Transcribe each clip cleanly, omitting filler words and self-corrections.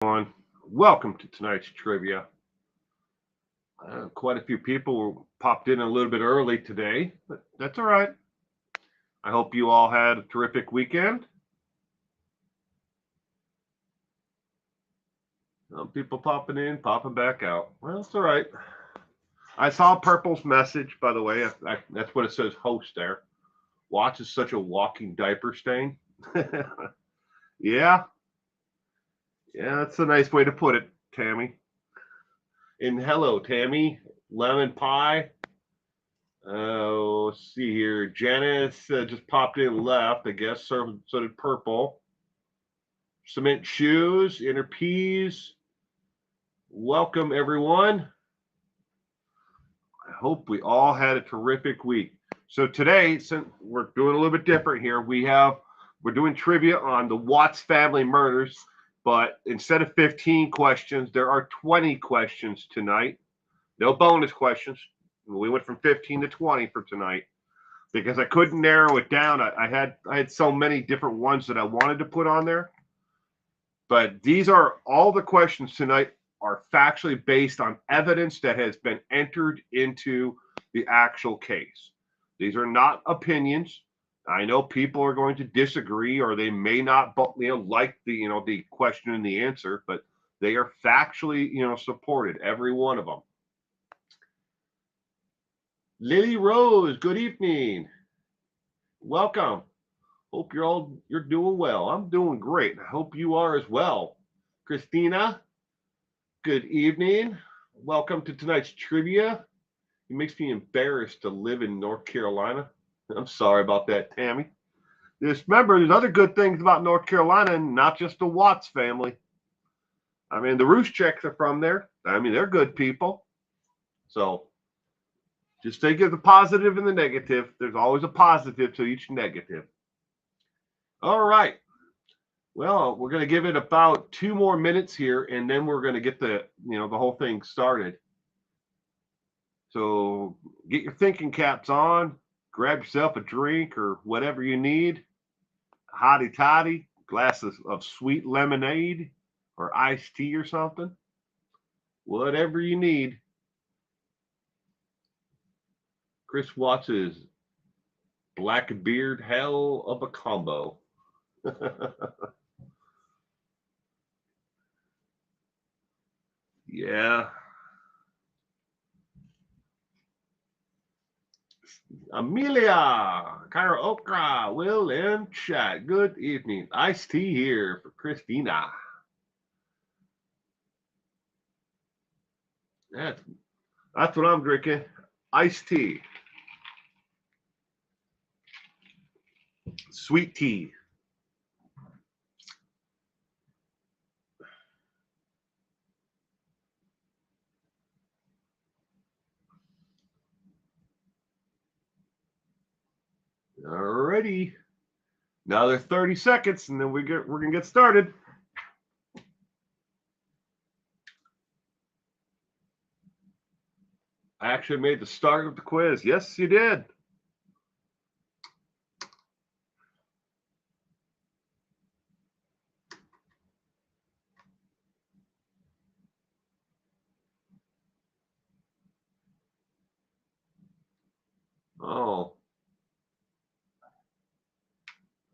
everyone. Welcome to tonight's trivia. Quite a few people popped in a little bit early today, but that's all right. I hope you all had a terrific weekend. Some people popping in, popping back out. Well, it's all right. I saw Purple's message, by the way. That's what it says host there. Watch is such a walking diaper stain. Yeah, yeah, that's a nice way to put it, Tammy. And hello, Tammy. Lemon pie. Let's see here. Janice just popped in and left, I guess. So did Purple. Cement Shoes, Inner Peas. Welcome, everyone. I hope we all had a terrific week. So today, since we're doing a little bit different here, we're doing trivia on the Watts family murders, but instead of 15 questions, there are 20 questions tonight. No bonus questions. We went from 15 to 20 for tonight because I couldn't narrow it down. I had so many different ones that I wanted to put on there. But these are all the questions tonight are factually based on evidence that has been entered into the actual case. These are not opinions. I know people are going to disagree or they may not like the question and the answer, but they are factually supported, every one of them. Lily Rose, good evening. Welcome. Hope you're doing well. I'm doing great. I hope you are as well. Christina, good evening. Welcome to tonight's trivia. It makes me embarrassed to live in North Carolina. I'm sorry about that, Tammy. Just remember, there's other good things about North Carolina, and not just the Watts family. I mean, the Rooschecks are from there. I mean, they're good people. So just think of the positive and the negative. There's always a positive to each negative. All right. Well, we're going to give it about 2 more minutes here, and then we're going to get the whole thing started. So get your thinking caps on, grab yourself a drink or whatever you need, hotty toddy, glass of sweet lemonade or iced tea or something, whatever you need. Chris Watts is Blackbeard hell of a combo. Yeah. Amelia, Kyra Okra, Will, and chat. Good evening. Iced tea here for Christina. That's what I'm drinking. Iced tea. Sweet tea. Alrighty. Another 30 seconds, and then we're gonna get started. I actually made the start of the quiz. Yes, you did. Oh.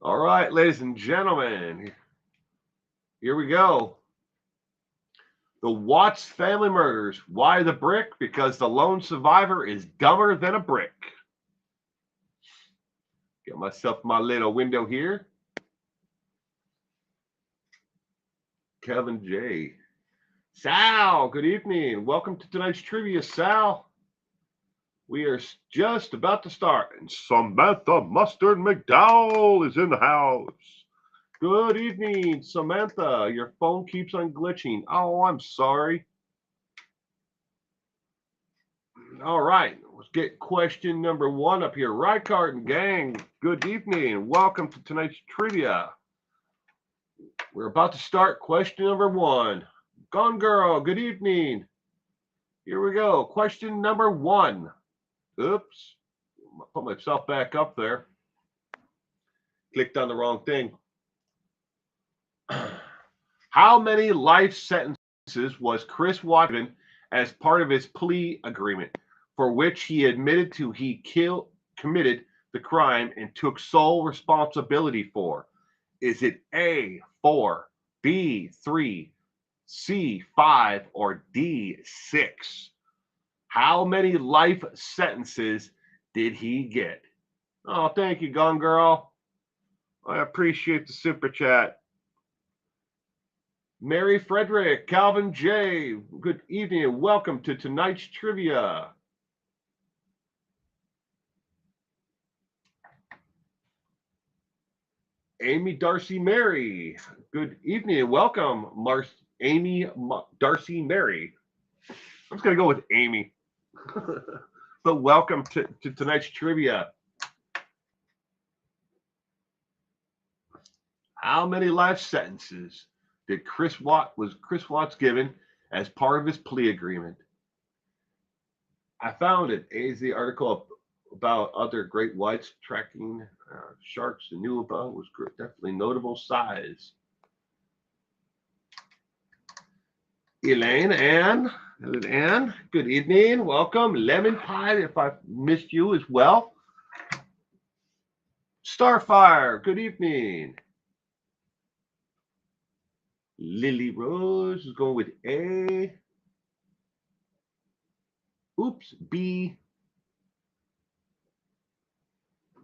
All right, ladies and gentlemen. Here we go. The Watts family murders. Why the brick? Because the lone survivor is dumber than a brick. Get myself my little window here. Kevin J. Sal, good evening. Welcome to tonight's trivia, Sal. We are just about to start, and Samantha Mustard McDowell is in the house. Good evening, Samantha. Your phone keeps on glitching. Oh, I'm sorry. All right, let's get question number 1 up here. Rykart and gang, good evening. Welcome to tonight's trivia. We're about to start question number 1. Gone Girl, good evening. Here we go. Question number 1. Oops. Put myself back up there. Clicked on the wrong thing. How many life sentences was Chris Watts given as part of his plea agreement, for which he admitted to committed the crime and took sole responsibility for? Is it A, 4, B, 3, C, 5, or D, 6? How many life sentences did he get? Oh, thank you, Gun Girl. I appreciate the super chat. Mary Frederick, Calvin J, good evening and welcome to tonight's trivia. Amy Darcy Mary, good evening and welcome, Amy Darcy Mary. I'm just going to go with Amy. But welcome to tonight's trivia. How many life sentences did Chris Watts given as part of his plea agreement? I found it. AZ article about other great whites tracking sharks and knew about was definitely notable size. Elaine Ann, good evening, welcome. Lemon Pie, if I missed you as well. Starfire, good evening. Lily Rose is going with A. Oops, B.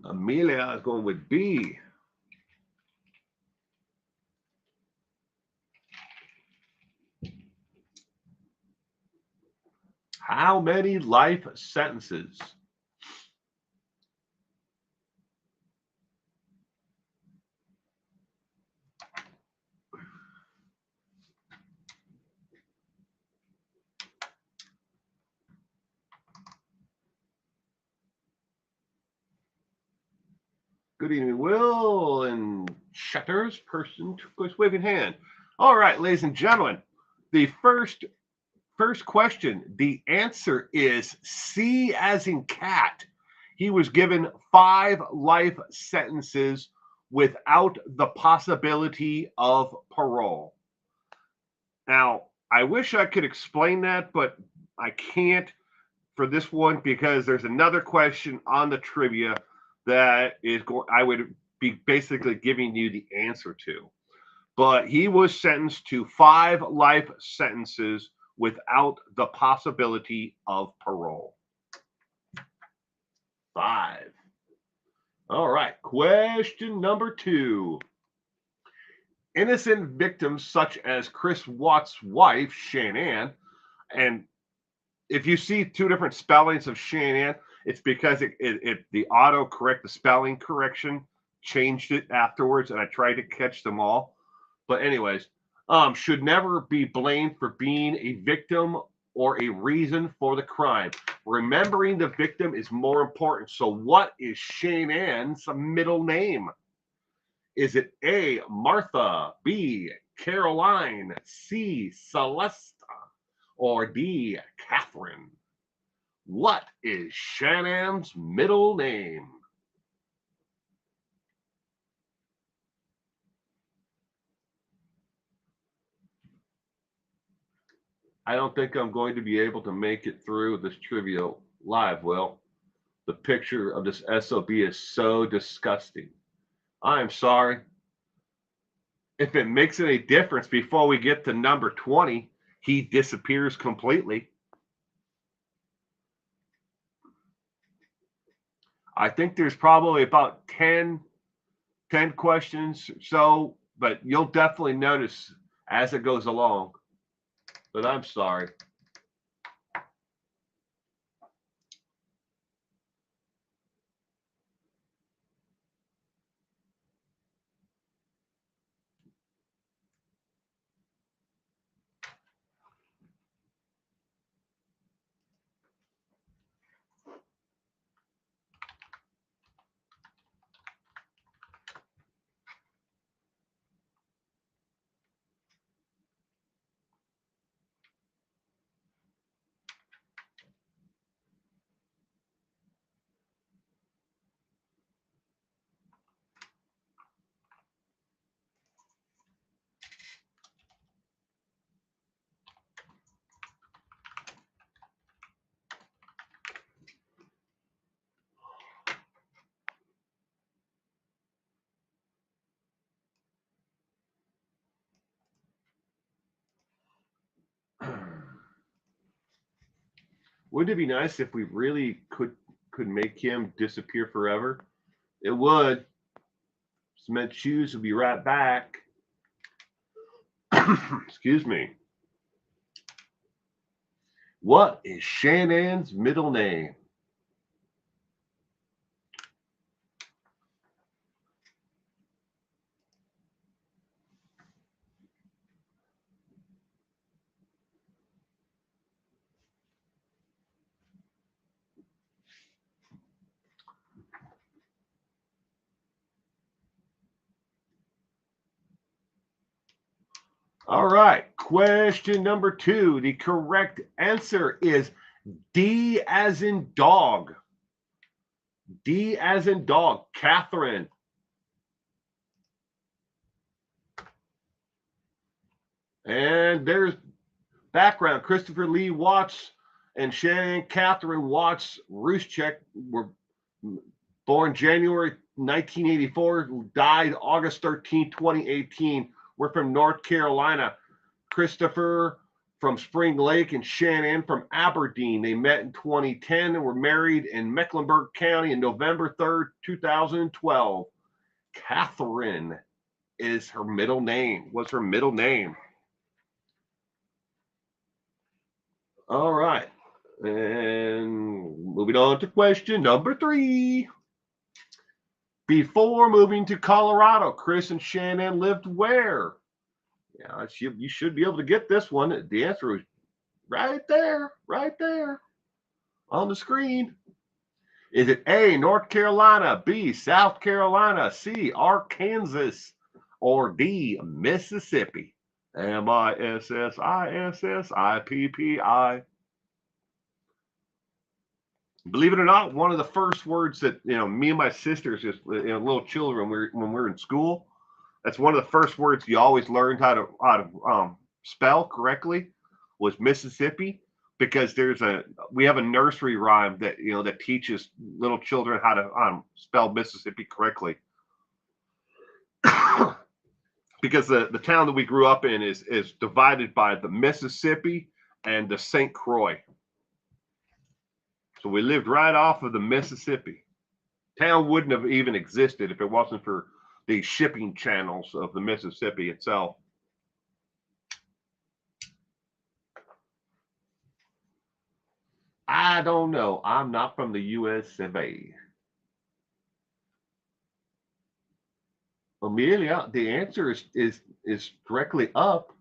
Amelia is going with B. How many life sentences? Good evening, Will and Shutters, person, waving hand. All right, ladies and gentlemen, the first question, the answer is C as in cat. He was given 5 life sentences without the possibility of parole. Now, I wish I could explain that, but I can't for this one because there's another question on the trivia that I would be basically giving you the answer to. But he was sentenced to 5 life sentences without the possibility of parole. 5. All right. Question number 2. Innocent victims such as Chris Watts' wife, Shanann, and if you see 2 different spellings of Shanann, it's because the autocorrect, the spelling correction, changed it afterwards, and I tried to catch them all. But anyways, should never be blamed for being a victim or a reason for the crime. Remembering the victim is more important. So what is Shanann's middle name? Is it A, Martha, B, Caroline, C, Celeste, or D, Catherine? What is Shannon's middle name? I don't think I'm going to be able to make it through this trivia live, Will. The picture of this SOB is so disgusting. I'm sorry. If it makes any difference before we get to number 20, he disappears completely. I think there's probably about 10 questions or so, but you'll definitely notice as it goes along. But I'm sorry. Wouldn't it be nice if we really could make him disappear forever? It would. Cement Shoes will be right back. Excuse me. What is Shannon's middle name? All right. Question number 2. The correct answer is D as in dog. D as in dog. Catherine. And there's background. Christopher Lee Watts and Shannon Catherine Watts Ruschek were born January 1984, died August 13, 2018. We're from North Carolina. Christopher from Spring Lake and Shannon from Aberdeen. They met in 2010 and were married in Mecklenburg County on November 3rd, 2012. Catherine is her middle name. What's her middle name? All right. And moving on to question number 3. Before moving to Colorado, Chris and Shannon lived where? Yeah, you should be able to get this one. The answer is right there on the screen. Is it A, North Carolina, B, South Carolina, C, Arkansas, or D, Mississippi? Mississippi. Believe it or not, one of the first words that me and my sisters, just little children, when we're in school, that's one of the first words you always learned how to spell correctly was Mississippi, because we have a nursery rhyme that that teaches little children how to spell Mississippi correctly. Because the town that we grew up in is divided by the Mississippi and the St. Croix. So we lived right off of the Mississippi. Town wouldn't have even existed if it wasn't for the shipping channels of the Mississippi itself. I don't know. I'm not from the US of A. Amelia, the answer is directly up.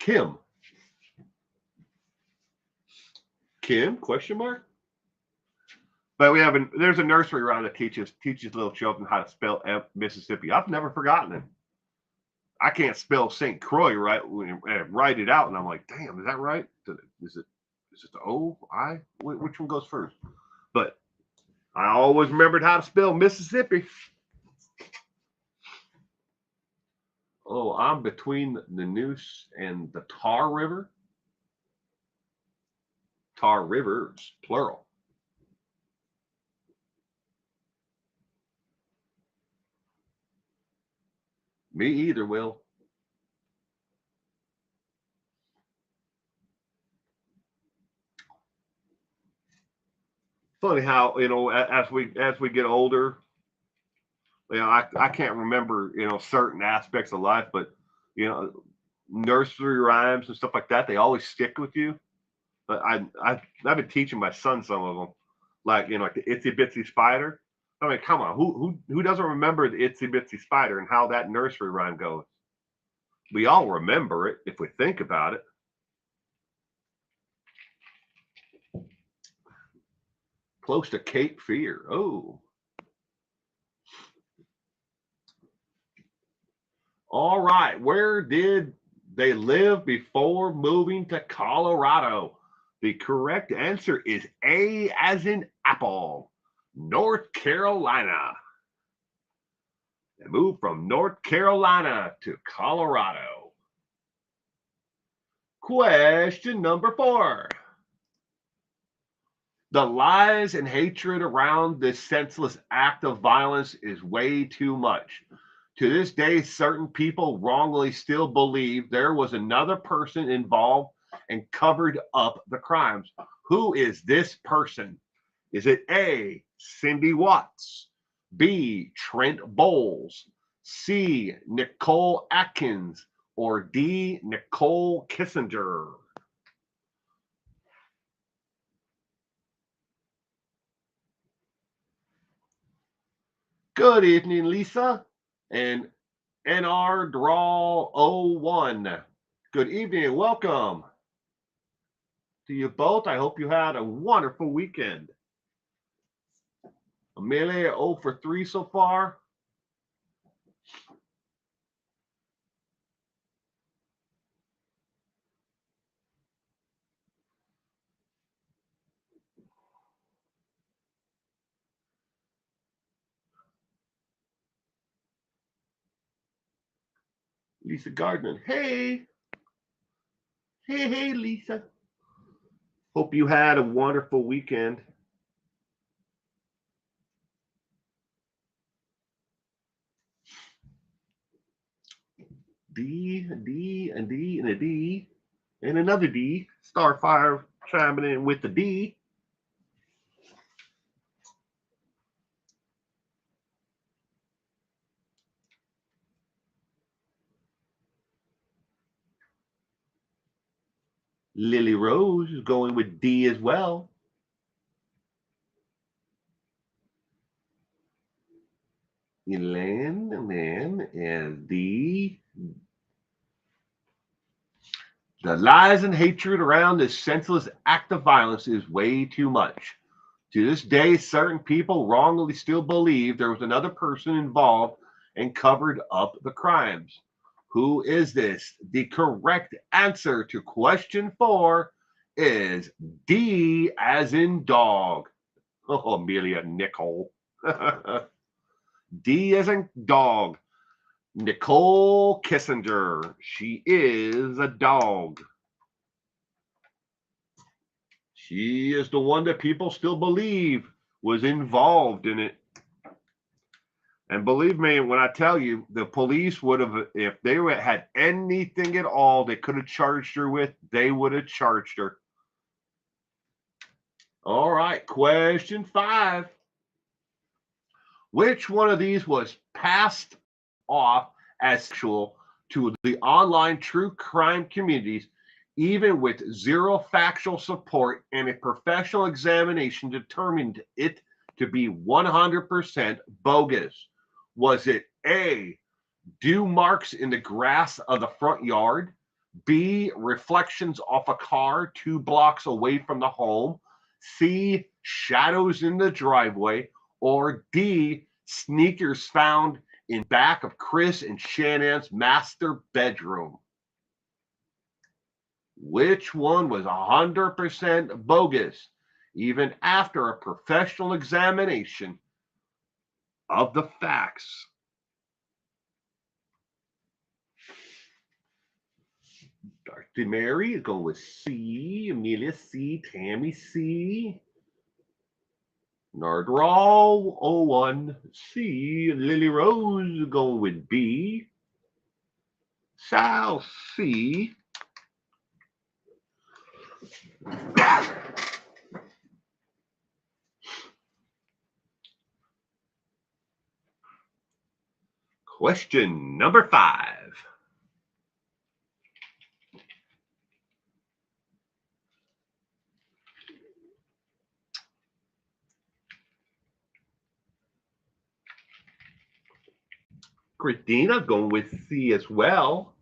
Kim. Kim? Question mark. But there's a nursery rhyme that teaches little children how to spell Mississippi. I've never forgotten it. I can't spell St. Croix right and write it out, and I'm like, damn, is that right? Is it the O, I? Which one goes first? But I always remembered how to spell Mississippi. Oh, I'm between the Neuse and the Tar River. Tar Rivers, plural. Me either, Will. Funny how as we get older, I can't remember certain aspects of life, but nursery rhymes and stuff like that, they always stick with you. But I've been teaching my son some of them, like like the Itsy Bitsy Spider. I mean, come on, who doesn't remember the Itsy Bitsy Spider and how that nursery rhyme goes? We all remember it if we think about it. Close to Cape Fear. Oh. All right. Where did they live before moving to Colorado? The correct answer is A as in apple, North Carolina. They moved from North Carolina to Colorado. Question number 4. The lies and hatred around this senseless act of violence is way too much. To this day, certain people wrongly still believe there was another person involved and covered up the crimes. Who is this person? Is it A, Cindy Watts, B, Trent Bowles, C, Nicole Atkins, or D, Nicole Kissinger? Good evening, Lisa. And NR Draw 01. Good evening and welcome to you both. I hope you had a wonderful weekend. Amelia 0 for 3 so far. Lisa Gardner. Hey. Hey, Lisa. Hope you had a wonderful weekend. D, and D, and D, and a D, and another D. Starfire chiming in with the D. Lily Rose is going with D as well. Elaine, and D. The lies and hatred around this senseless act of violence is way too much. To this day, certain people wrongly still believe there was another person involved and covered up the crimes. Who is this? The correct answer to question 4 is D as in dog. Oh, Amelia Nicole. D as in dog. Nicole Kissinger. She is a dog. She is the one that people still believe was involved in it. And believe me, when I tell you, the police would have, if they had anything at all they could have charged her with, they would have charged her. All right, question 5. Which one of these was passed off as sexual to the online true crime communities, even with zero factual support and a professional examination determined it to be 100% bogus? Was it A, dew marks in the grass of the front yard, B, reflections off a car 2 blocks away from the home, C, shadows in the driveway, or D, sneakers found in back of Chris and Shannon's master bedroom? Which one was 100% bogus, even after a professional examination of the facts? Dr. Mary is going with C, Amelia C, Tammy C, Nardral 01 C, Lily Rose going with B, Sal C. Question number 5. Christina going with C as well.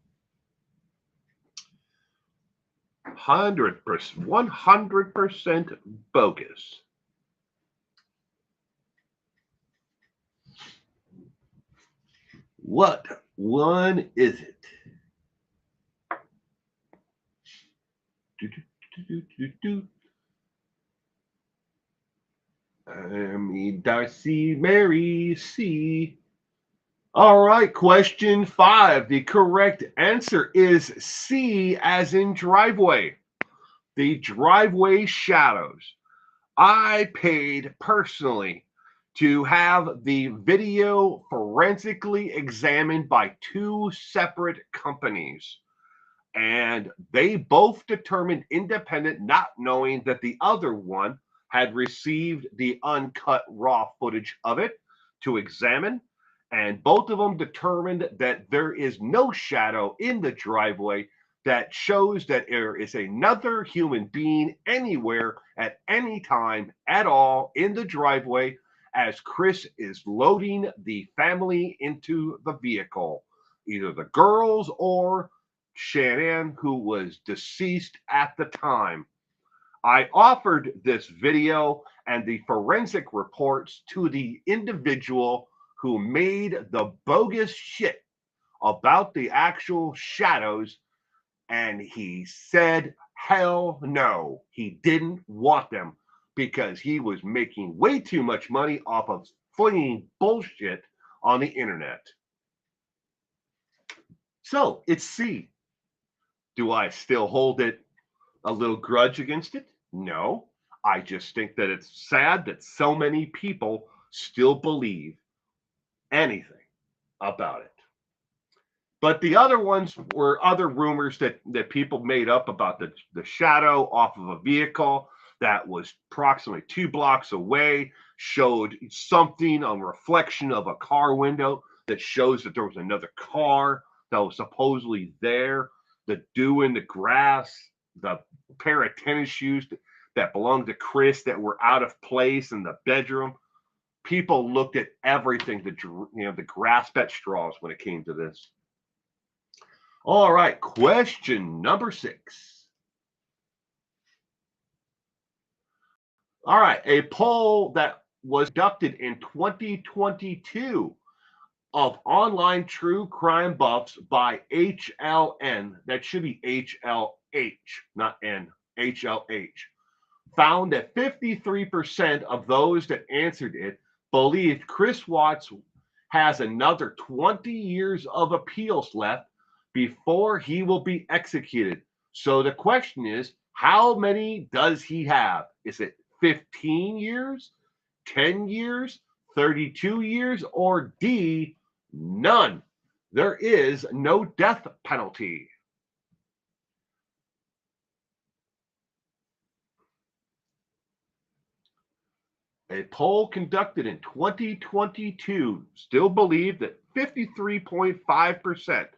100% bogus. What one is it? Darcy Mary C. All right, question 5. The correct answer is C as in driveway. The driveway shadows. I paid personally to have the video forensically examined by 2 separate companies. And they both determined independent, not knowing that the other one had received the uncut raw footage of it to examine. And both of them determined that there is no shadow in the driveway that shows that there is another human being anywhere at any time at all in the driveway as Chris is loading the family into the vehicle, either the girls or Shanann, who was deceased at the time. I offered this video and the forensic reports to the individual who made the bogus shit about the actual shadows, and he said, hell no, he didn't want them because he was making way too much money off of flinging bullshit on the internet. So it's C. Do I still hold it a little grudge against it? No. I just think that it's sad that so many people still believe anything about it. But the other ones were other rumors that people made up about the shadow off of a vehicle that was approximately 2 blocks away, showed something on reflection of a car window that shows that there was another car that was supposedly there. The dew in the grass, the pair of tennis shoes that belonged to Chris that were out of place in the bedroom. People looked at everything to grasp at straws when it came to this. All right, question number 6. All right, a poll that was conducted in 2022 of online true crime buffs by HLN, that should be HLH, not N, HLH, found that 53% of those that answered it believed Chris Watts has another 20 years of appeals left before he will be executed. So the question is, how many does he have? Is it 15 years, 10 years, 32 years, or D, none? There is no death penalty. A poll conducted in 2022 still believed that 53.5%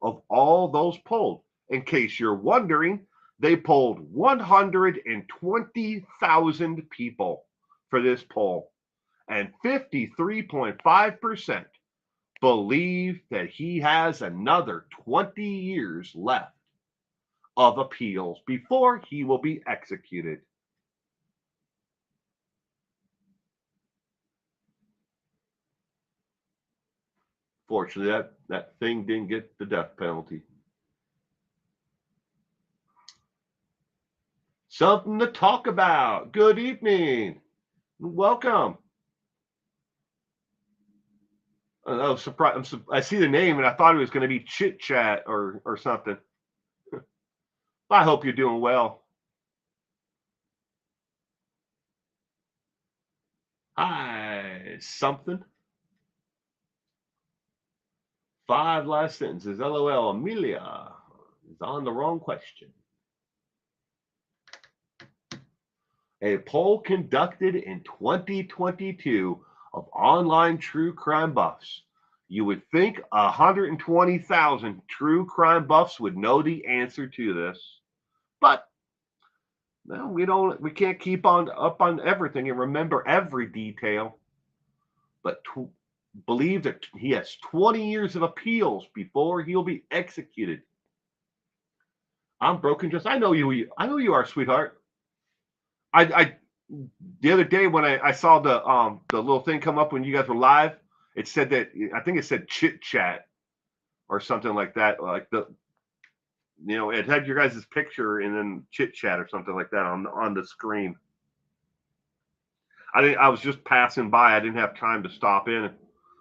of all those polled. In case you're wondering, they polled 120,000 people for this poll, and 53.5% believe that he has another 20 years left of appeals before he will be executed. Fortunately, that thing didn't get the death penalty. Something to talk about. Good evening. Welcome. I was surprised. I see the name and I thought it was going to be Chit Chat or something. I hope you're doing well. Hi, something. 5 last sentences. LOL. Amelia is on the wrong question. A poll conducted in 2022 of online true crime buffs. You would think 120,000 true crime buffs would know the answer to this, but no, we can't keep up on everything and remember every detail. But believe that he has 20 years of appeals before he'll be executed. I'm broken. Just I know you you are, sweetheart. I the other day when I saw the little thing come up when you guys were live, it said that I think it said Chit Chat or something like that. Like it had your guys' picture and then Chit Chat or something like that on the screen. I was just passing by. I didn't have time to stop in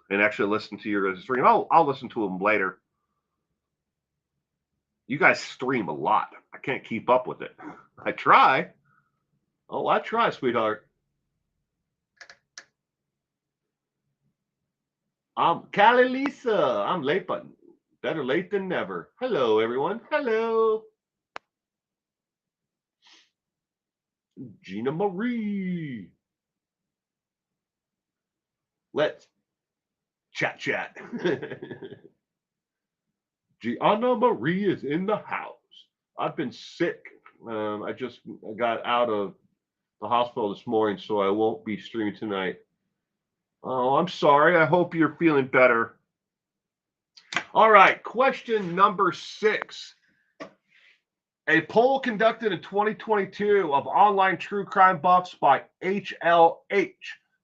and actually listen to your guys' stream. I'll listen to them later. You guys stream a lot. I can't keep up with it. I try. Oh, I try, sweetheart. Callie Lisa. I'm late, but Better late than never. Hello, everyone. Hello. Gina Marie. Let's chat. Gianna Marie is in the house. I've been sick. I just got out of the hospital this morning, so I won't be streaming tonight. Oh, I'm sorry. I hope you're feeling better. All right, question number 6. A poll conducted in 2022 of online true crime buffs by HLH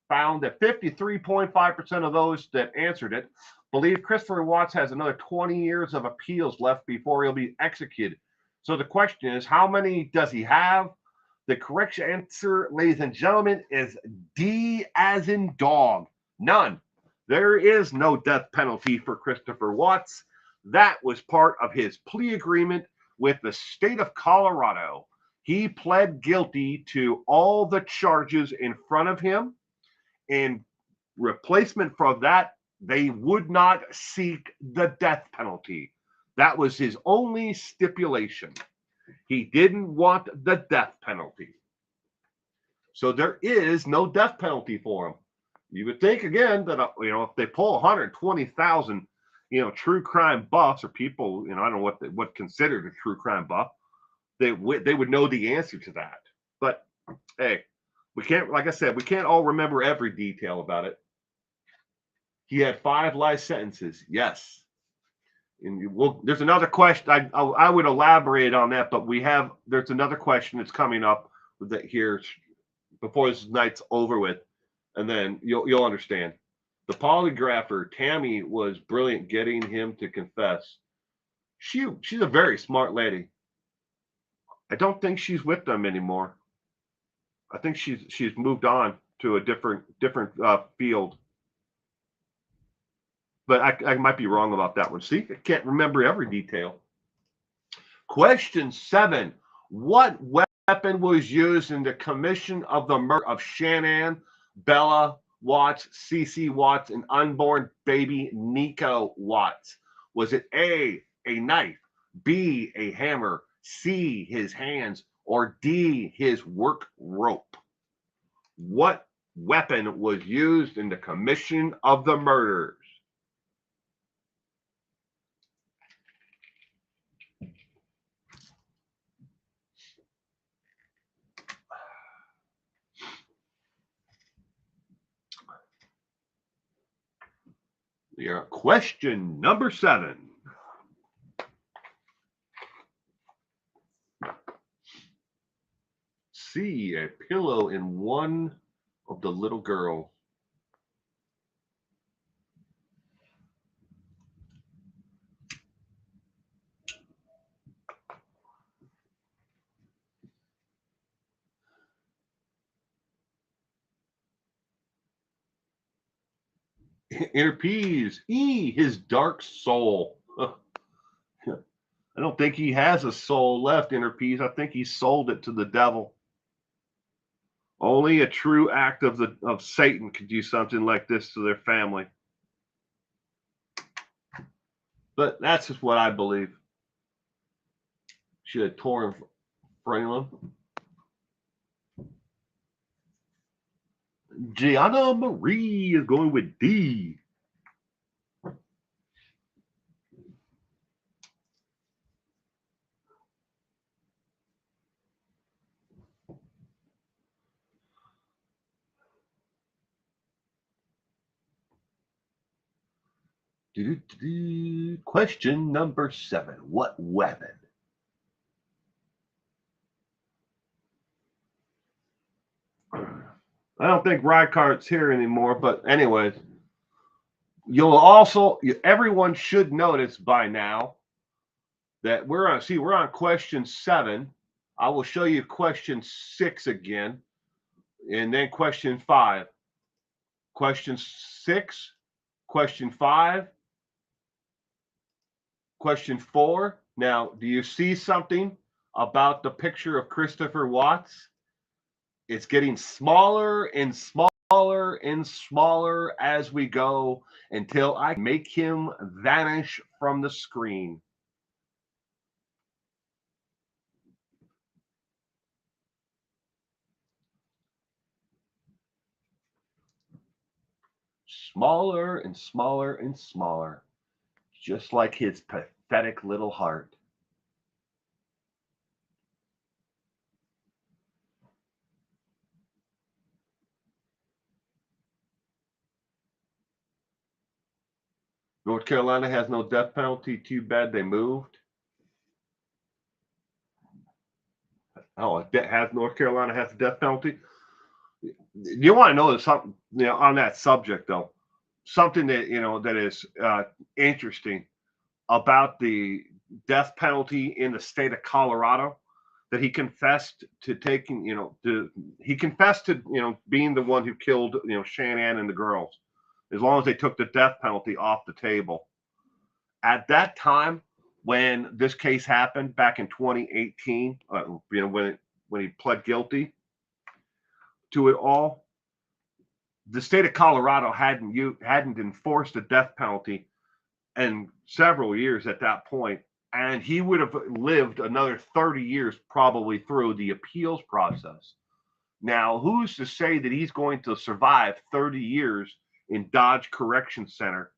found that 53.5% of those that answered it believe Christopher Watts has another 20 years of appeals left before he'll be executed. So the question is, how many does he have? The correct answer, ladies and gentlemen, is D as in dog. None. There is no death penalty for Christopher Watts. That was part of his plea agreement with the state of Colorado. He pled guilty to all the charges in front of him. In replacement for that, they would not seek the death penalty. That was his only stipulation. He didn't want the death penalty. So there is no death penalty for him. You would think, again, that if they pull 120,000, true crime buffs or people, I don't know what considered a true crime buff, they would know the answer to that. But hey, we can't, like I said, we can't all remember every detail about it. He had 5 life sentences. Yes. And there's another question. I would elaborate on that, but there's another question that's coming up that here before this night's over with, and then you'll understand. The polygrapher Tammy was brilliant getting him to confess. She's a very smart lady. I don't think she's with them anymore. I think she's moved on to a different field. But I might be wrong about that one. See, I can't remember every detail. Question 7. What weapon was used in the commission of the murder of Shanann, Bella Watts, Cece Watts, and unborn baby Nico Watts? Was it A, a knife, B, a hammer, C, his hands, or D, his work rope? What weapon was used in the commission of the murders? Yeah, question number 7. See a pillow in one of the little girls. Interpees. E, his dark soul. I don't think he has a soul left, Interpees. I think he sold it to the devil. Only a true act of Satan could do something like this to their family. But that's just what I believe. Should have torn Franklin. Gianna Marie is going with D. Question number 7. What weapon? I don't think Rykart's here anymore, but anyways, everyone should notice by now that we're on question 7. I will show you question 6 again, and then question 5. Question 6, question 5, question 4. Now, do you see something about the picture of Christopher Watts? It's getting smaller and smaller. smaller and smaller as we go until I make him vanish from the screen. Smaller and smaller and smaller, just like his pathetic little heart. North Carolina has no death penalty. Too bad they moved. Oh, has North Carolina has a death penalty? You want to know something, on that subject though, something that that is interesting about the death penalty in the state of Colorado, that he confessed to taking, he confessed to, being the one who killed, Shanann and the girls, as long as they took the death penalty off the table. At that time, when this case happened back in 2018, when he pled guilty to it all, the state of Colorado hadn't enforced the death penalty in several years at that point, and he would have lived another 30 years probably through the appeals process. Now, who's to say that he's going to survive 30 years in Dodge Correction Center?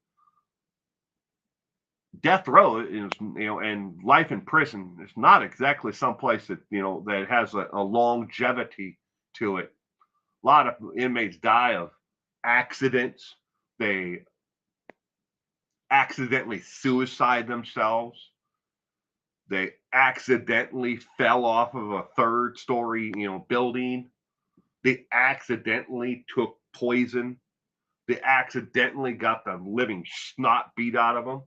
Death row is, and life in prison is not exactly someplace that, that has a longevity to it. A lot of inmates die of accidents. They accidentally suicide themselves. They accidentally fell off of a third story, building. They accidentally took poison. They accidentally got the living snot beat out of them.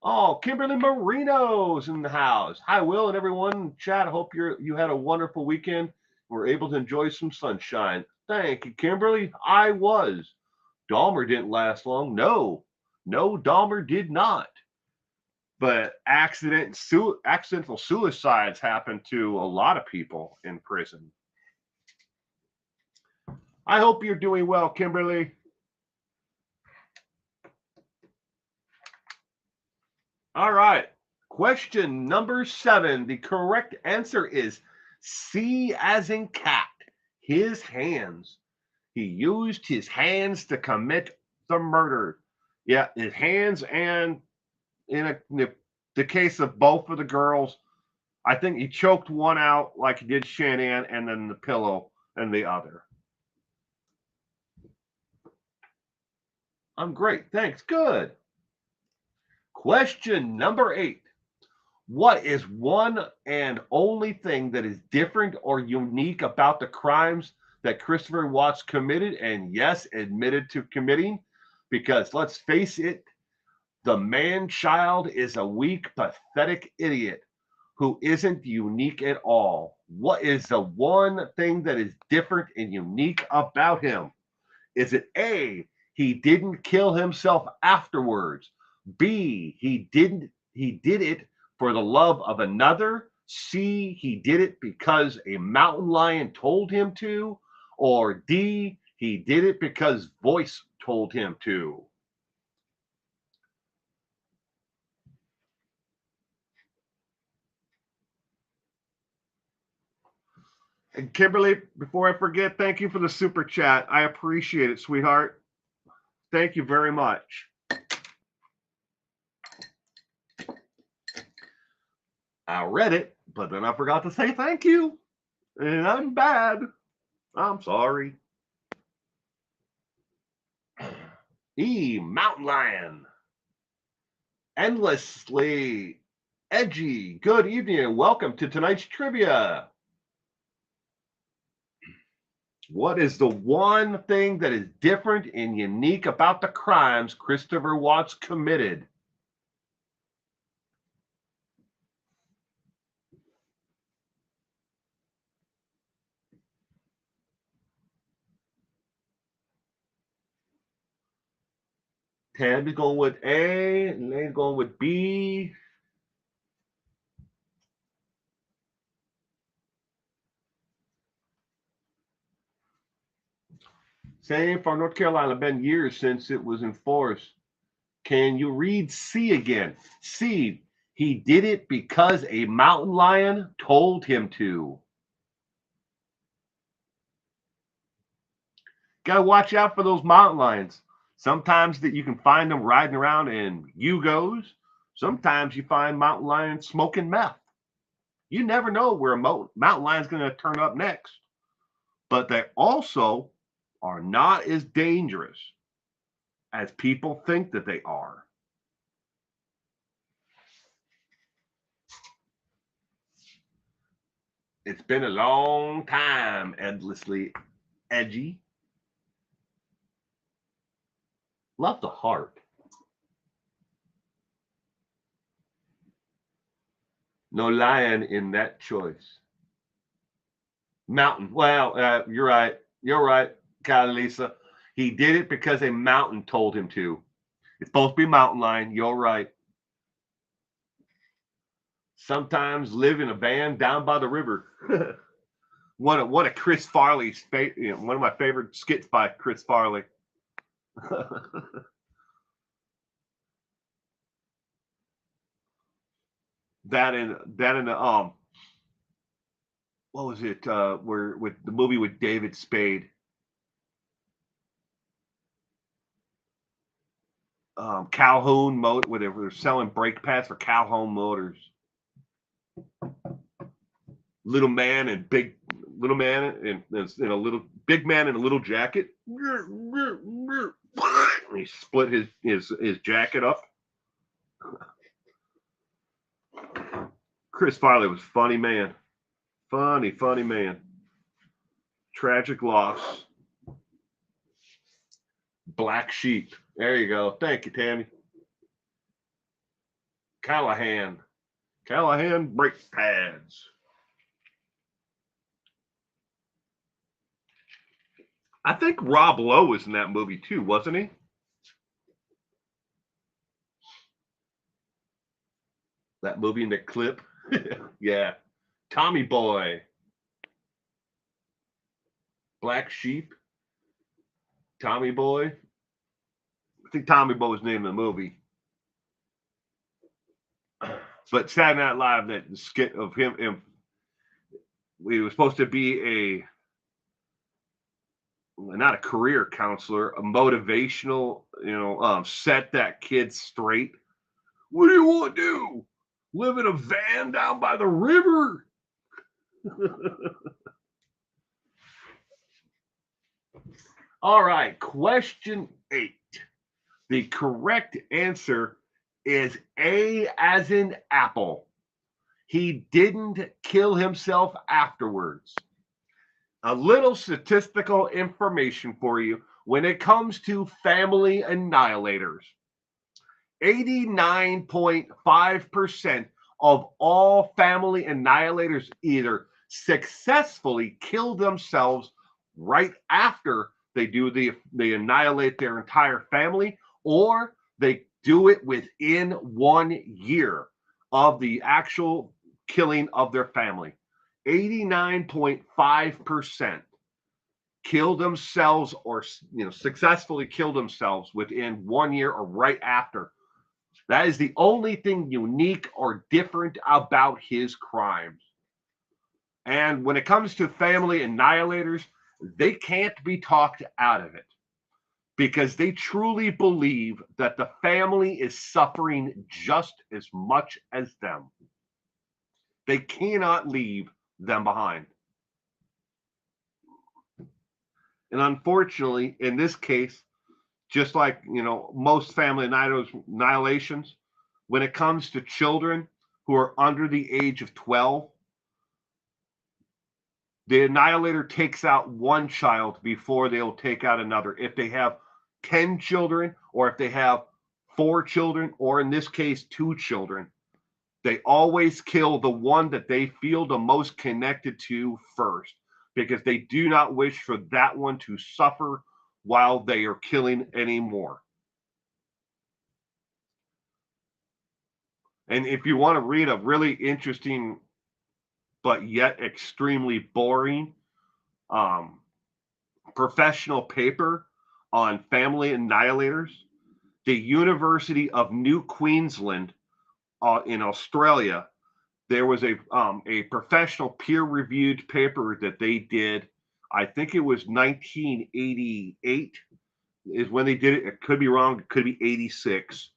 Oh, Kimberly Marino's in the house. Hi, Will, and everyone in chat. I hope you had a wonderful weekend. We're able to enjoy some sunshine. Thank you, Kimberly. I was. Dahmer didn't last long. No, Dahmer did not. But accidental suicides happen to a lot of people in prison. I hope you're doing well, Kimberly. All right. Question number 7. The correct answer is C as in cat. His hands. He used his hands to commit the murder. Yeah, his hands, and in the case of both of the girls, I think he choked one out like he did Shanann, and then the pillow and the other. I'm great. Thanks. Good. Question number 8. What is one and only thing that is different or unique about the crimes that Christopher Watts committed, and yes, admitted to committing? Because let's face it, the man-child is a weak, pathetic idiot who isn't unique at all. What is the one thing that is different and unique about him? Is it A, he didn't kill himself afterwards? B, he did it for the love of another? C, he did it because a mountain lion told him to? Or D, he did it because voice told him to? And Kimberly, before I forget, thank you for the super chat. I appreciate it, sweetheart. Thank you very much. I read it, but then I forgot to say thank you. And I'm bad. I'm sorry. E, mountain lion. Endlessly edgy. Good evening and welcome to tonight's trivia. What is the one thing that is different and unique about the crimes Christopher Watts committed? Tab is going with A, and Lane's going with B. Same for North Carolina. Been years since it was enforced. Can you read C again? C. He did it because a mountain lion told him to. Gotta watch out for those mountain lions. Sometimes that you can find them riding around in Yugos. Sometimes you find mountain lions smoking meth. You never know where a mountain lion is going to turn up next. But they also are not as dangerous as people think that they are. It's been a long time, endlessly edgy. Love the heart. No lion in that choice. Mountain. Well, you're right. You're right, Lisa. He did it because a mountain told him to. It's supposed to be mountain lion. You're right. Sometimes live in a van down by the river. One of Chris Farley's one of my favorite skits by Chris Farley. that in the what was it? Where with the movie with David Spade. Calhoun Motor, where they're selling brake pads for Calhoun Motors. Little man and a little big man in a little jacket. He split his jacket up. Chris Farley was funny man. Funny man. Tragic loss. Black Sheep. There you go. Thank you, Tammy. Callahan brake pads. I think Rob Lowe was in that movie too, wasn't he? That movie in the clip. Yeah. Tommy Boy. Black Sheep. Tommy Boy. I think Tommy Boy was named in the movie. But Saturday Night Live, that skit of him, he was supposed to be not a career counselor, a motivational, set that kid straight. What do you want to do? Live in a van down by the river? All right, question 8. The correct answer is A as in apple. He didn't kill himself afterwards. A little statistical information for you when it comes to family annihilators. 89.5% of all family annihilators either successfully kill themselves right after they annihilate their entire family, or they do it within 1 year of the actual killing of their family. 89.5% kill themselves or successfully kill themselves within 1 year or right after. That is the only thing unique or different about his crimes. And when it comes to family annihilators, they can't be talked out of it because they truly believe that the family is suffering just as much as them. They cannot leave them behind. And unfortunately, in this case, just like most family annihilations, when it comes to children who are under the age of 12, the annihilator takes out one child before they'll take out another. If they have 10 children, or if they have 4 children, or in this case 2 children, they always kill the one that they feel the most connected to first, because they do not wish for that one to suffer while they are killing anymore. And if you want to read a really interesting but yet extremely boring professional paper on family annihilators. The University of New Queensland in Australia, there was a professional peer-reviewed paper that they did. I think it was 1988 is when they did it. It could be wrong. It could be 86,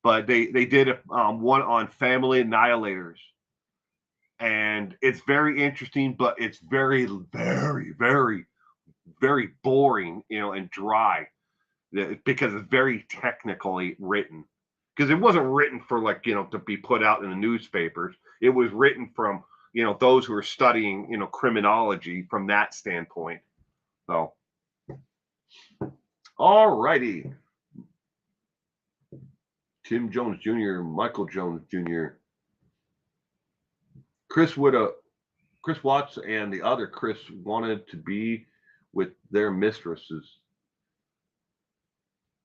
but they did one on family annihilators, and it's very interesting, but it's very, very, very, very boring, and dry, because it's very technically written. Because it wasn't written for to be put out in the newspapers. It was written from those who are studying criminology from that standpoint. So, all righty. Tim Jones Jr., Michael Jones Jr., Chris Watts, and the other Chris wanted to be with their mistresses.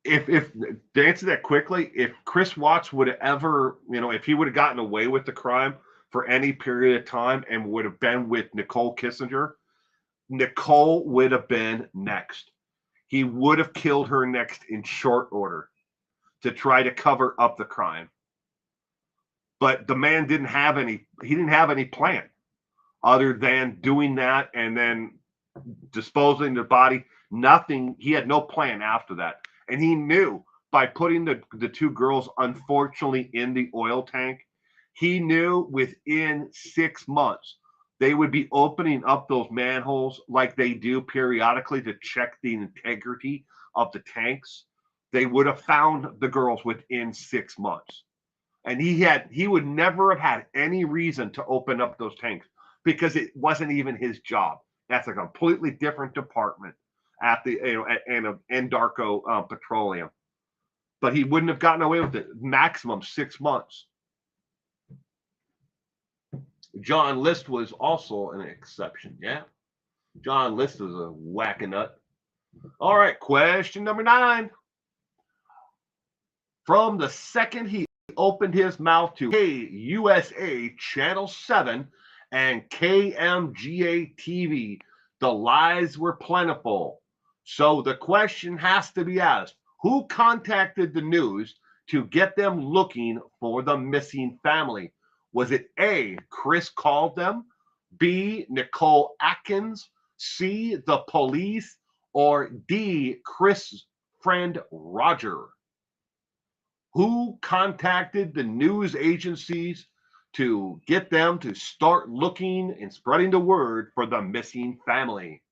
If to answer that quickly, if Chris Watts would have ever, if he would have gotten away with the crime for any period of time and would have been with Nicole Kissinger, Nicole would have been next. He would have killed her next in short order to try to cover up the crime. But the man didn't have any plan other than doing that and then disposing the body. Nothing. He had no plan after that. And he knew by putting the two girls, unfortunately, in the oil tank, he knew within 6 months they would be opening up those manholes like they do periodically to check the integrity of the tanks. They would have found the girls within 6 months. And he would never have had any reason to open up those tanks because it wasn't even his job. That's a completely different department at the at Anadarko Petroleum. But he wouldn't have gotten away with it. Maximum 6 months. John List was also an exception. Yeah. John List was a whack-a-nut. All right, question number 9. From the second he opened his mouth to KUSA Channel 7 and KMGA TV, the lies were plentiful. So the question has to be asked, who contacted the news to get them looking for the missing family? Was it A, Chris called them, B, Nicole Atkins, C, the police, or D, Chris' friend Roger? Who contacted the news agencies to get them to start looking and spreading the word for the missing family?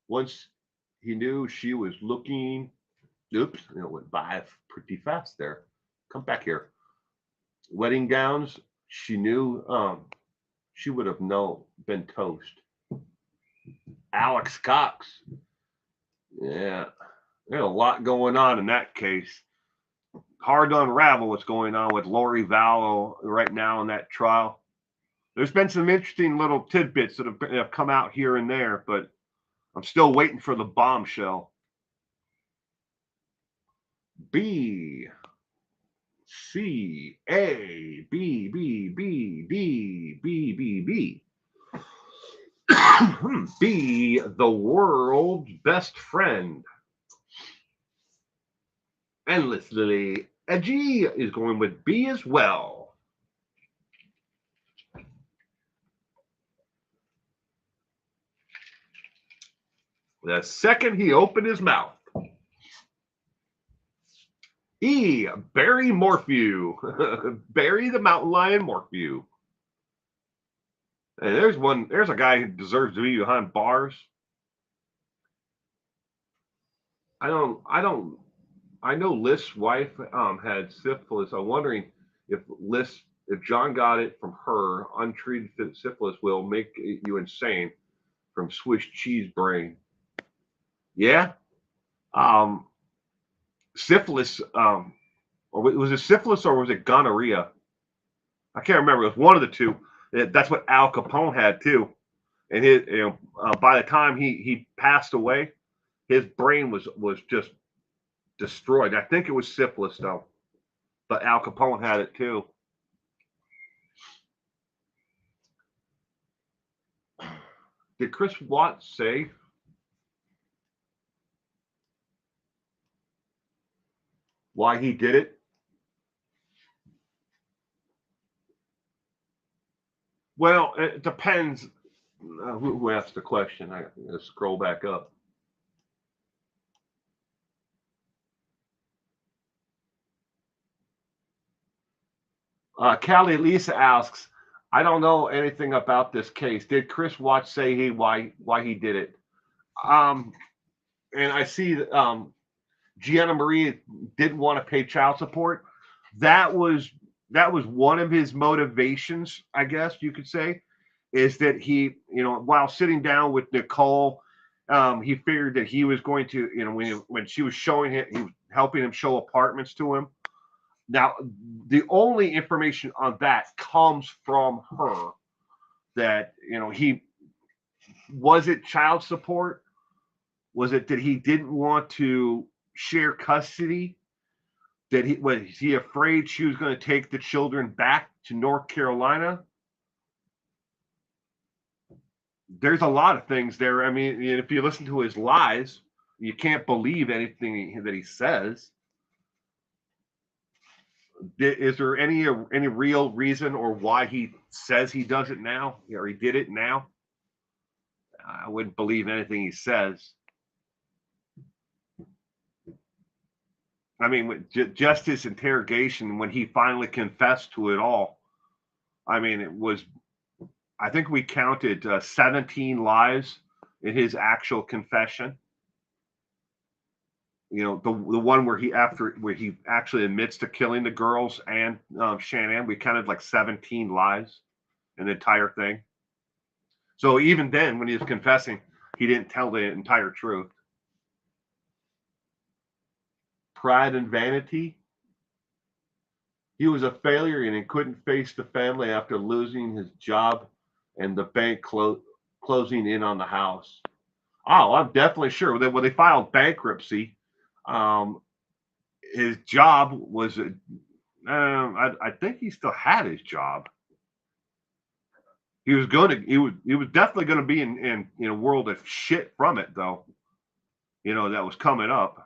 Once he knew she was looking, oops, it went by pretty fast there. Come back here. Wedding gowns, she knew she would have been toast. Alex Cox. Yeah, there's a lot going on in that case. Hard to unravel what's going on with Lori Vallow right now in that trial. There's been some interesting little tidbits that have come out here and there, but I'm still waiting for the bombshell. B, C, A, B, B, B, D, B, B, B. B, the world's best friend. Endlessly edgy is going with B as well. The second he opened his mouth. E, Barry Morphew. Barry the Mountain Lion Morphew. And there's a guy who deserves to be behind bars. I know List's wife had syphilis. I'm wondering if John got it from her. Untreated syphilis will make you insane from Swiss cheese brain. Yeah. Syphilis, or was it syphilis or was it gonorrhea? I can't remember. It was one of the two. That's what Al Capone had too. And by the time he passed away, his brain was just destroyed. I think it was syphilis though, but Al Capone had it too. Did Chris Watts say why he did it? Well, it depends who asked the question. I gotta scroll back up. Callie Lisa asks, I don't know anything about this case. Did Chris Watts say why he did it? And I see that Gianna Marie didn't want to pay child support. That was one of his motivations, I guess you could say, is that he, while sitting down with Nicole, he figured that he was going to, when she was showing him, he was helping him show apartments to him. Now, the only information on that comes from her that, he was it child support? Was it that he didn't want to share custody? Was he afraid she was going to take the children back to North Carolina? There's a lot of things there. I mean, if you listen to his lies, you can't believe anything that he says. Is there any real reason or why he says he does it now, or he did it now? I wouldn't believe anything he says. I mean, just his interrogation, when he finally confessed to it all, I mean, it was, I think we counted 17 lies in his actual confession. The one where he actually admits to killing the girls and Shanann, we counted like 17 lies in the entire thing. So even then, when he was confessing, he didn't tell the entire truth. Pride and vanity. He was a failure and he couldn't face the family after losing his job and the bank closing in on the house. Oh, I'm definitely sure that when they filed bankruptcy, his job was, I think he still had his job. He was definitely going to be in a world of shit from it, though. That was coming up.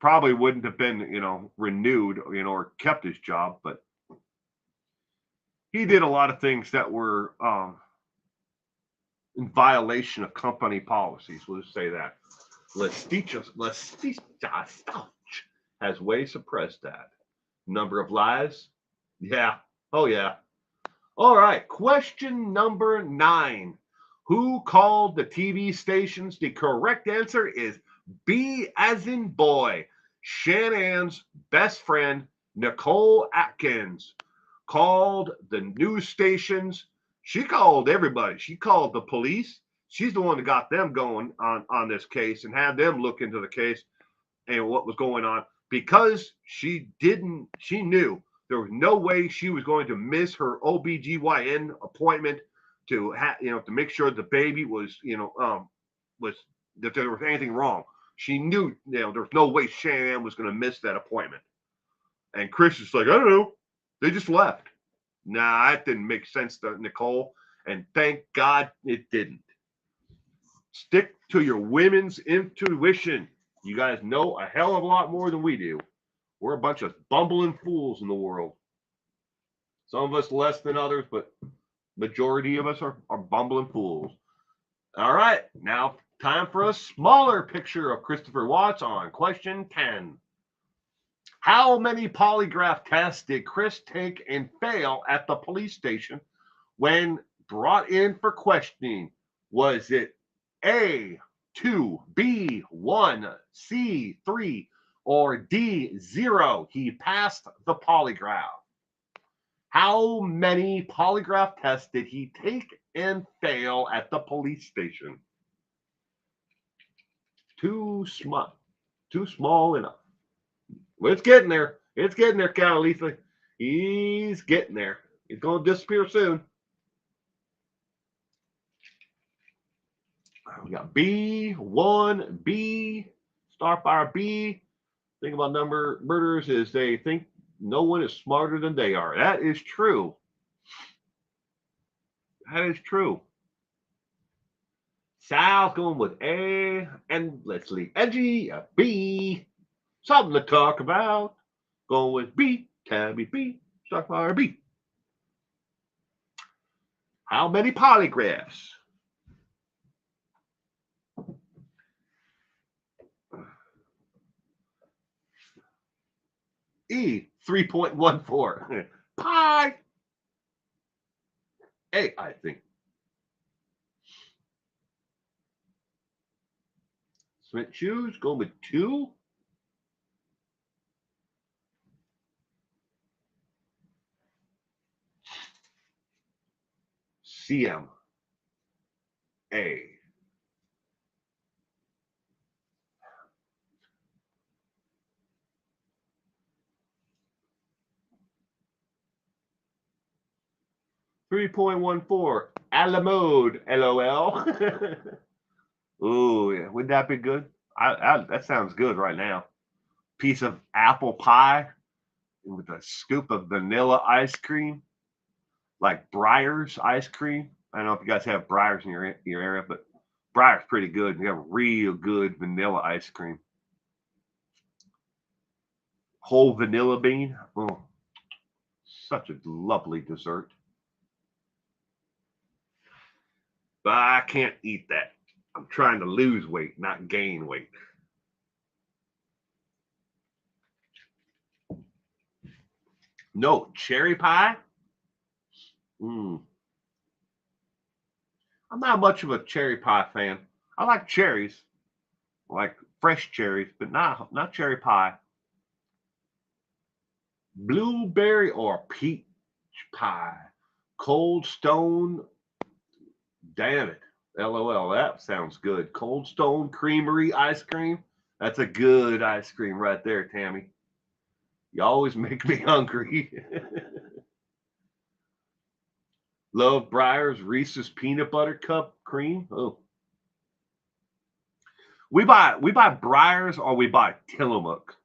Probably wouldn't have been, renewed, or kept his job, but he did a lot of things that were in violation of company policies. We'll just say that. Lesticia has way suppressed that. Number of lies? Yeah. Oh, yeah. All right. Question number 9. Who called the TV stations? The correct answer is B as in boy. Shanann's best friend, Nicole Atkins, called the news stations. She called everybody. She called the police. She's the one that got them going on this case and had them look into the case and what was going on, because she knew there was no way she was going to miss her OBGYN appointment to make sure the baby was, was that there was anything wrong. She knew, there was no way Shanann was going to miss that appointment. And Chris is like, I don't know. They just left. Nah, that didn't make sense to Nicole. And thank God it didn't. Stick to your women's intuition. You guys know a hell of a lot more than we do. We're a bunch of bumbling fools in the world. Some of us less than others, but majority of us are bumbling fools. All right, now time for a smaller picture of Christopher Watts on question 10. How many polygraph tests did Chris take and fail at the police station when brought in for questioning? Was it A, 2, B, 1, C, 3, or D, 0? He passed the polygraph. How many polygraph tests did he take and fail at the police station? Too small enough. Well, it's getting there. It's getting there, Callie. He's getting there. He's going to disappear soon. We got B1, B, Starfire B. Thing about number murders is they think no one is smarter than they are. That is true. That is true. Sal's going with A. Endlessly edgy, a B. Something to talk about. Going with B. Tabby B. Starfire B. How many polygraphs? E. 3.14. Pi. A, I think. Smith Shoes, going with 2. CM. A. $3.14. Alamode, LOL. Ooh, yeah. Wouldn't that be good? That sounds good right now. Piece of apple pie with a scoop of vanilla ice cream, like Breyers ice cream. I don't know if you guys have Breyers in your area, but Breyers pretty good. You have real good vanilla ice cream. Whole vanilla bean. Oh, such a lovely dessert. But I can't eat that. I'm trying to lose weight, not gain weight. No, cherry pie? I'm not much of a cherry pie fan. I like cherries, like fresh cherries, but not cherry pie. Blueberry or peach pie? Cold Stone. Damn it. LOL. That sounds good. Cold Stone Creamery ice cream. That's a good ice cream right there, Tammy. You always make me hungry. Love Breyers Reese's peanut butter cup cream. Oh, we buy Breyers or we buy Tillamook.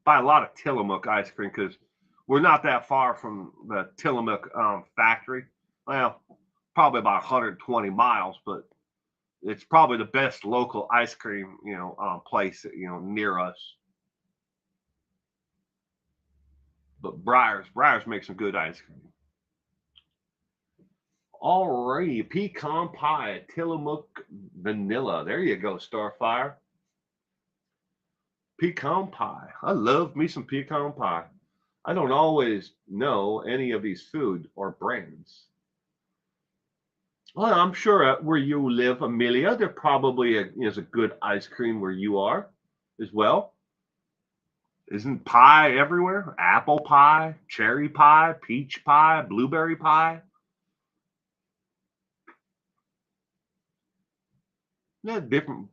Buy a lot of Tillamook ice cream because we're not that far from the Tillamook factory. Well, probably about 120 miles, but it's probably the best local ice cream place near us. But Breyers makes some good ice cream. Alrighty, pecan pie, Tillamook vanilla. There you go, Starfire. Pecan pie. I love me some pecan pie. I don't always know any of these food or brands. Well, I'm sure where you live, Amelia, there probably is a good ice cream where you are as well. Isn't pie everywhere? Apple pie, cherry pie, peach pie, blueberry pie. Yeah, different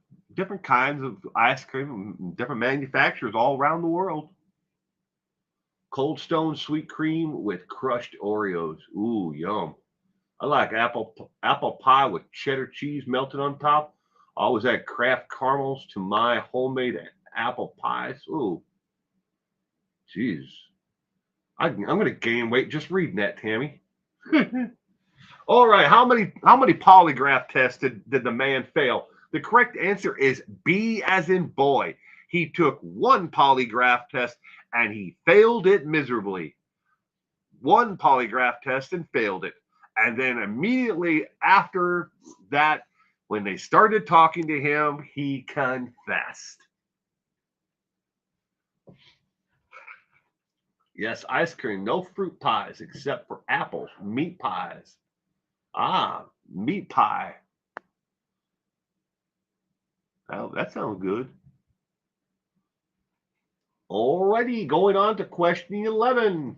kinds of ice cream, different manufacturers all around the world. Cold Stone sweet cream with crushed Oreos. Ooh, yum. I like apple pie with cheddar cheese melted on top. I always add Kraft caramels to my homemade apple pies. Ooh, jeez. I'm gonna gain weight just reading that, Tammy. All right, how many polygraph tests did the man fail? The correct answer is B as in boy. He took one polygraph test and he failed it miserably. One polygraph test and failed it. And then immediately after that, when they started talking to him, he confessed. Yes, ice cream, no fruit pies except for apples, meat pies. Ah, meat pie. Oh, that sounds good. Alrighty, going on to question 11.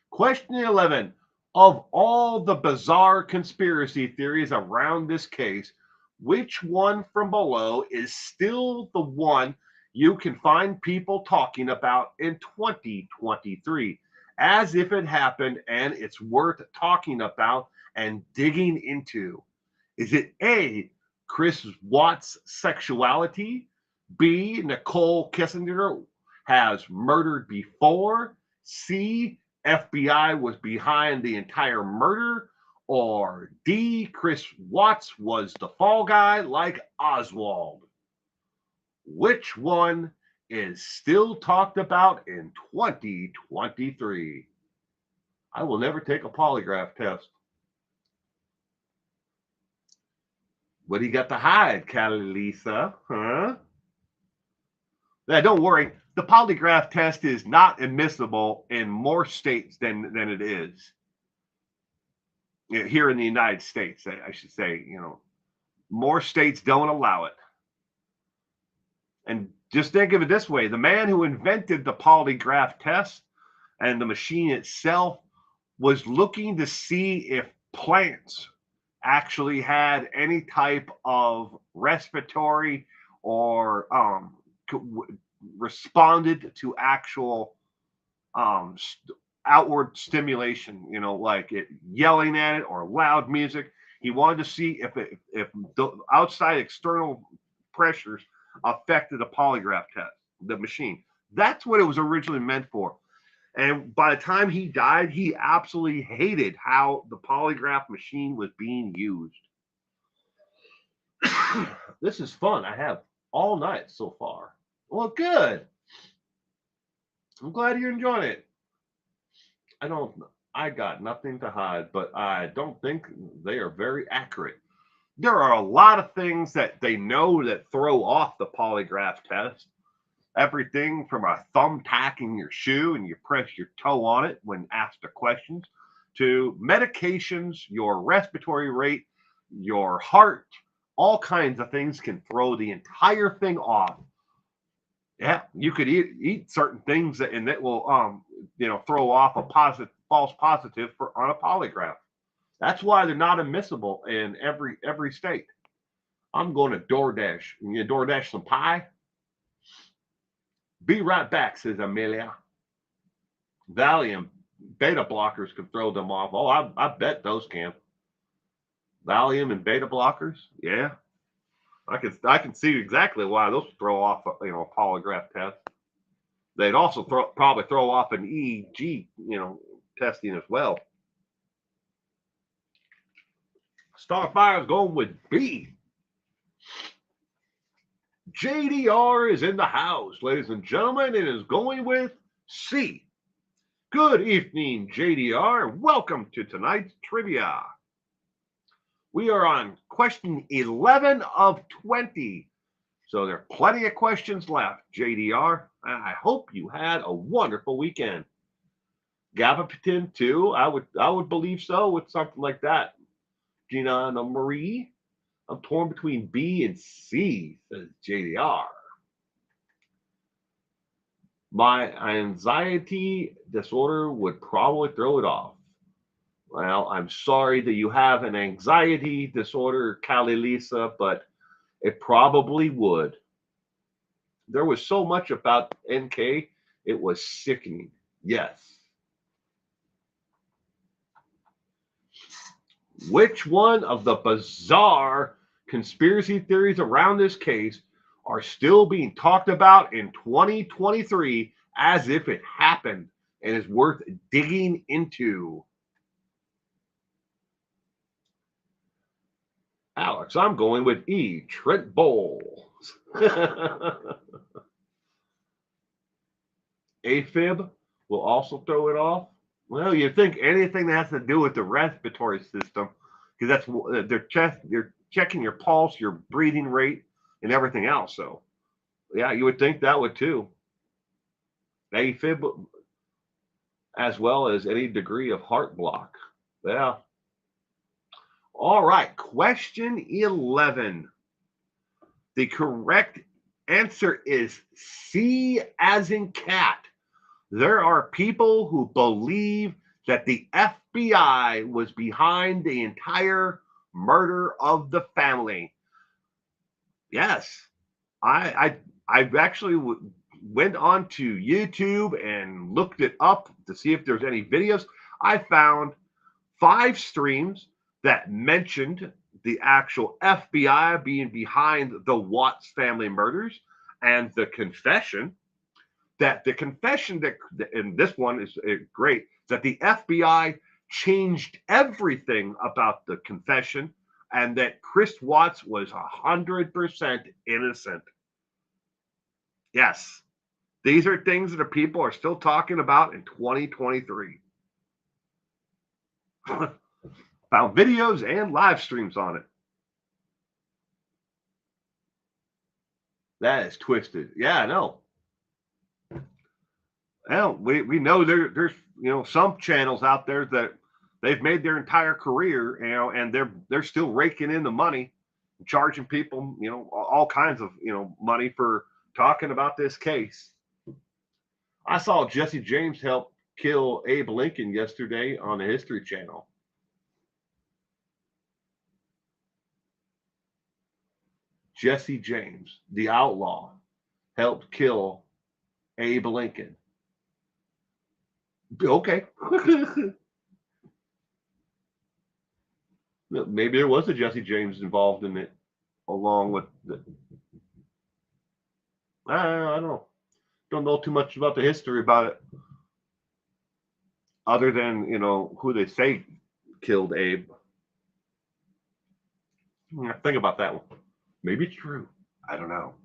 Question 11. Of all the bizarre conspiracy theories around this case, which one from below is still the one you can find people talking about in 2023 as if it happened and it's worth talking about and digging into? Is it A, Chris Watts' sexuality? B, Nicole Kessinger has murdered before? C, FBI was behind the entire murder? Or D, Chris Watts was the fall guy like Oswald? Which one is still talked about in 2023? I will never take a polygraph test. What do you got to hide, Callie-Lisa? Huh? Yeah, don't worry. The polygraph test is not admissible in more states than it is here in the United States. I should say, more states don't allow it. And just think of it this way: the man who invented the polygraph test and the machine itself was looking to see if plants actually had any type of respiratory or responded to actual outward stimulation, like it yelling at it or loud music. He wanted to see if the outside external pressures affected the polygraph test, the machine. That's what it was originally meant for. And by the time he died, he absolutely hated how the polygraph machine was being used. This is fun. I have all night so far. Well, good. I'm glad you're enjoying it. I got nothing to hide, but I don't think they are very accurate. There are a lot of things that they know that throw off the polygraph test. Everything from a thumbtack in your shoe and you press your toe on it when asked the questions, to medications, your respiratory rate, your heart, all kinds of things can throw the entire thing off. Yeah, you could eat certain things and that will throw off a false positive on a polygraph. That's why they're not admissible in every state. I'm going to DoorDash. You DoorDash some pie? Be right back, says Amelia. Valium beta blockers can throw them off. Oh, I bet those can. Valium and beta blockers, yeah. I can see exactly why those throw off a polygraph test. They'd also probably throw off an EEG testing as well. Starfire is going with B. JDR is in the house, ladies and gentlemen, and is going with C. Good evening, JDR. Welcome to tonight's trivia. We are on question 11 of 20. So there are plenty of questions left, JDR. I hope you had a wonderful weekend. Gabapentin too, I would believe so with something like that. Gina Marie, I'm torn between B and C, says JDR. My anxiety disorder would probably throw it off. Well, I'm sorry that you have an anxiety disorder, Callie-Lisa, but it probably would. There was so much about NK, it was sickening. Yes. Which one of the bizarre conspiracy theories around this case are still being talked about in 2023 as if it happened and is worth digging into? Alex, I'm going with E, Trent Bowles. AFib will also throw it off. Well, you think anything that has to do with the respiratory system, because they're checking your pulse, your breathing rate, and everything else. So, yeah, you would think that would too. AFib, as well as any degree of heart block. Yeah. All right, question 11. The correct answer is C as in cat. There are people who believe that the FBI was behind the entire murder of the family. Yes, I actually went on to YouTube and looked it up to see if there's any videos. I found 5 streams that mentioned the actual FBI being behind the Watts family murders, and the confession that and this one is great, that the FBI changed everything about the confession, and that Chris Watts was 100% innocent. Yes, these are things that people are still talking about in 2023. Found videos and live streams on it. That is twisted. Yeah, I know. Well, we know there's some channels out there that they've made their entire career, and they're still raking in the money, charging people all kinds of money for talking about this case. I saw Jesse James help kill Abe Lincoln yesterday on the History Channel. Jesse James, the outlaw, helped kill Abe Lincoln. Okay. Maybe there was a Jesse James involved in it, along with the. I don't know. Don't know too much about the history about it, other than who they say killed Abe. Think about that one. Maybe it's true. I don't know.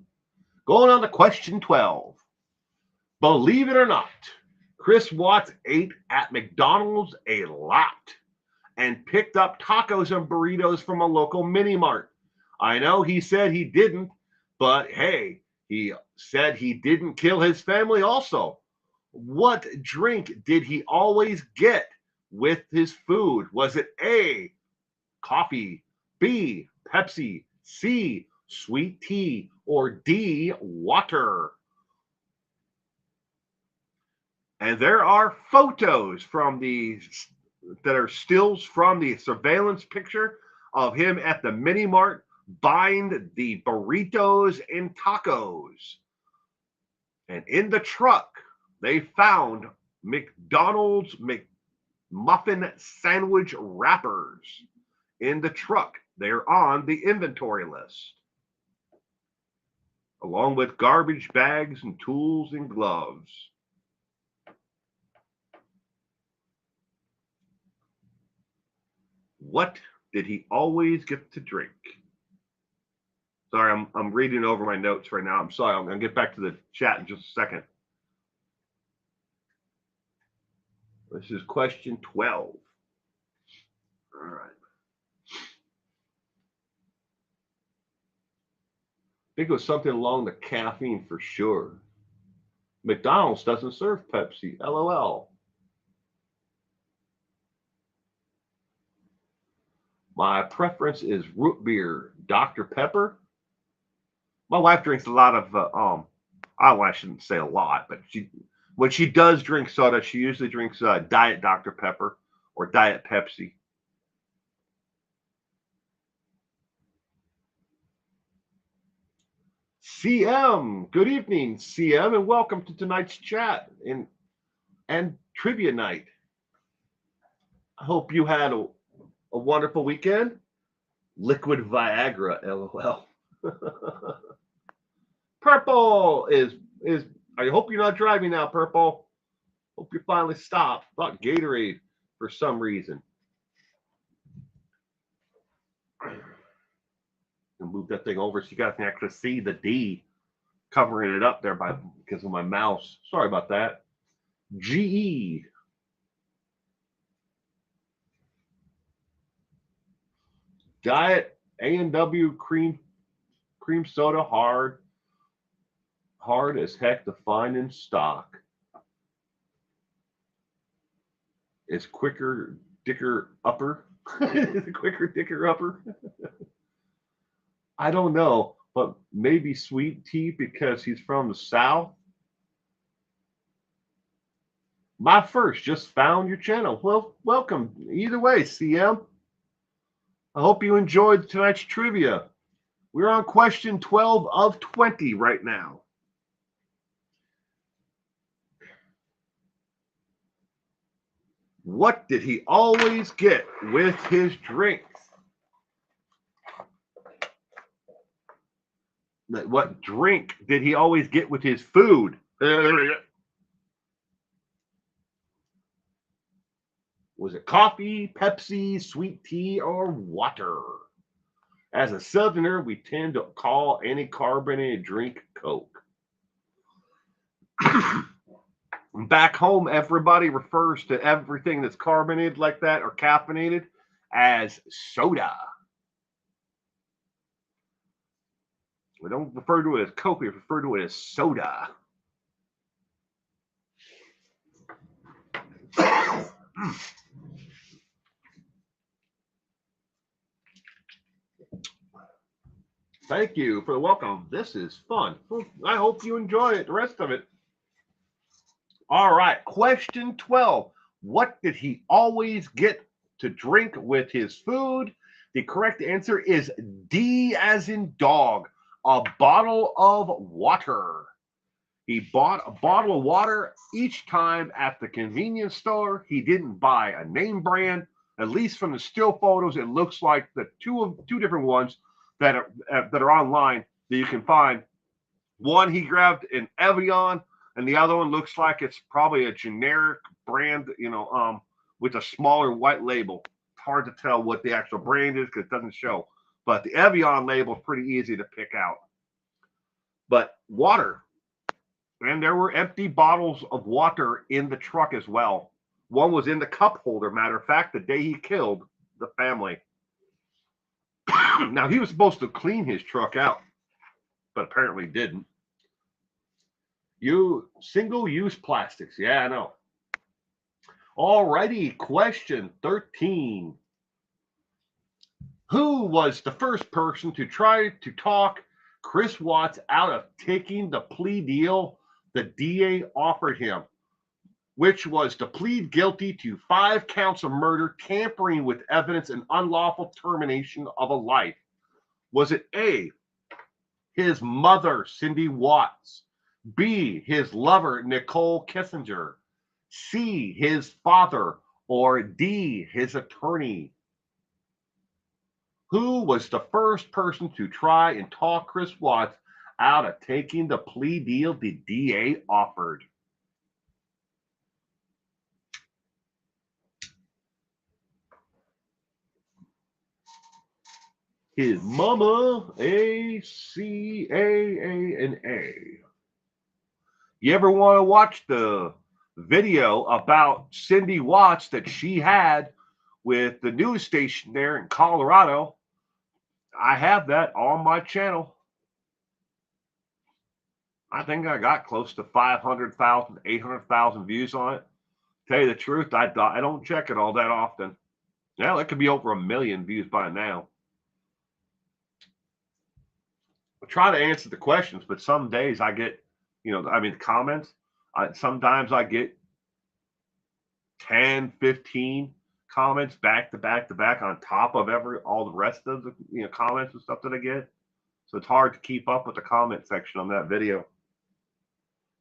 Going on to question 12. Believe it or not, Chris Watts ate at McDonald's a lot and picked up tacos and burritos from a local mini mart. I know he said he didn't, but hey, he said he didn't kill his family also. What drink did he always get with his food? Was it A, coffee, B, Pepsi, C, sweet tea, or D, water? And there are photos from that are stills from the surveillance picture of him at the mini mart buying the burritos and tacos. And in the truck, they found McDonald's McMuffin sandwich wrappers in the truck. They're on the inventory list, along with garbage bags and tools and gloves. What did he always get to drink? Sorry, I'm reading over my notes right now. I'm sorry. I'm going to get back to the chat in just a second. This is question 12. All right. I think it was something along the caffeine for sure. McDonald's doesn't serve Pepsi. LOL. My preference is root beer, Dr. Pepper. My wife drinks a lot of, I shouldn't say a lot, but when she does drink soda, she usually drinks Diet Dr. Pepper or Diet Pepsi. CM, good evening, CM, and welcome to tonight's chat and trivia night. I hope you had a wonderful weekend. Liquid Viagra, LOL. Purple is I hope you're not driving now, Purple. Hope you finally stopped. Thought Gatorade for some reason. And move that thing over so you guys can actually see the D covering it up there because of my mouse. Sorry about that. GE. Diet A&W cream soda, hard as heck to find in stock. It's quicker, dicker upper. Quicker, dicker upper. I don't know, but maybe sweet tea because he's from the South. My first, just found your channel. Well, welcome. Either way, CM. I hope you enjoyed tonight's trivia. We're on question 12 of 20 right now. What did he always get with his drinks? What drink did he always get with his food? Was it coffee, Pepsi, sweet tea, or water? As a Southerner, we tend to call any carbonated drink Coke. Back home, everybody refers to everything that's carbonated like that or caffeinated as soda. We don't refer to it as Coke, we refer to it as soda. Thank you for the welcome. This is fun. I hope you enjoy it, the rest of it. All right, question 12. What did he always get to drink with his food? The correct answer is D as in dog, a bottle of water. He bought a bottle of water each time at the convenience store. He didn't buy a name brand. At least from the still photos, it looks like the two different ones that are online that you can find. One, he grabbed an Evian, and the other one looks like it's probably a generic brand, with a smaller white label. It's hard to tell what the actual brand is because it doesn't show. But the Evian label is pretty easy to pick out. But water. And there were empty bottles of water in the truck as well. One was in the cup holder, matter of fact, the day he killed the family. Now, he was supposed to clean his truck out, but apparently didn't. Single-use plastics. Yeah, I know. All righty, question 13. Who was the first person to try to talk Chris Watts out of taking the plea deal the DA offered him, which was to plead guilty to 5 counts of murder, tampering with evidence, and unlawful termination of a life? Was it A, his mother, Cindy Watts, B, his lover, Nicole Kissinger, C, his father, or D, his attorney? Who was the first person to try and talk Chris Watts out of taking the plea deal the DA offered? His mama, A, C, A, and A. You ever want to watch the video about Cindy Watts that she had with the news station there in Colorado? I have that on my channel. I think I got close to 500,000, 800,000 views on it. Tell you the truth, I don't check it all that often. Now it could be over 1 million views by now. I try to answer the questions, but some days I get, comments. Sometimes I get 10, 15 comments back to back to back on top of all the rest of the comments and stuff that I get. So it's hard to keep up with the comment section on that video.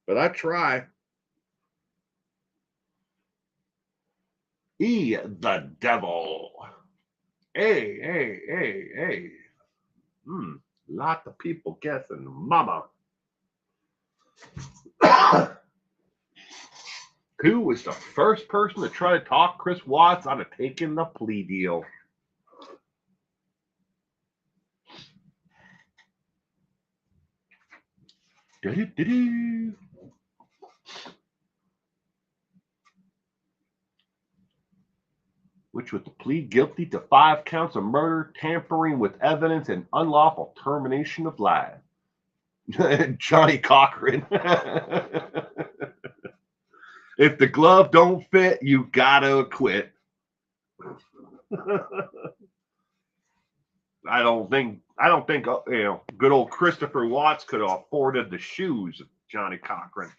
But I try. E, the devil. A. Lot of people guessing. Mama. Who was the first person to try to talk Chris Watts out of taking the plea deal? Which was to plead guilty to 5 counts of murder, tampering with evidence, and unlawful termination of life. Johnny Cochran. If the glove don't fit, you gotta quit. I don't think good old Christopher Watts could have afforded the shoes of Johnny Cochran.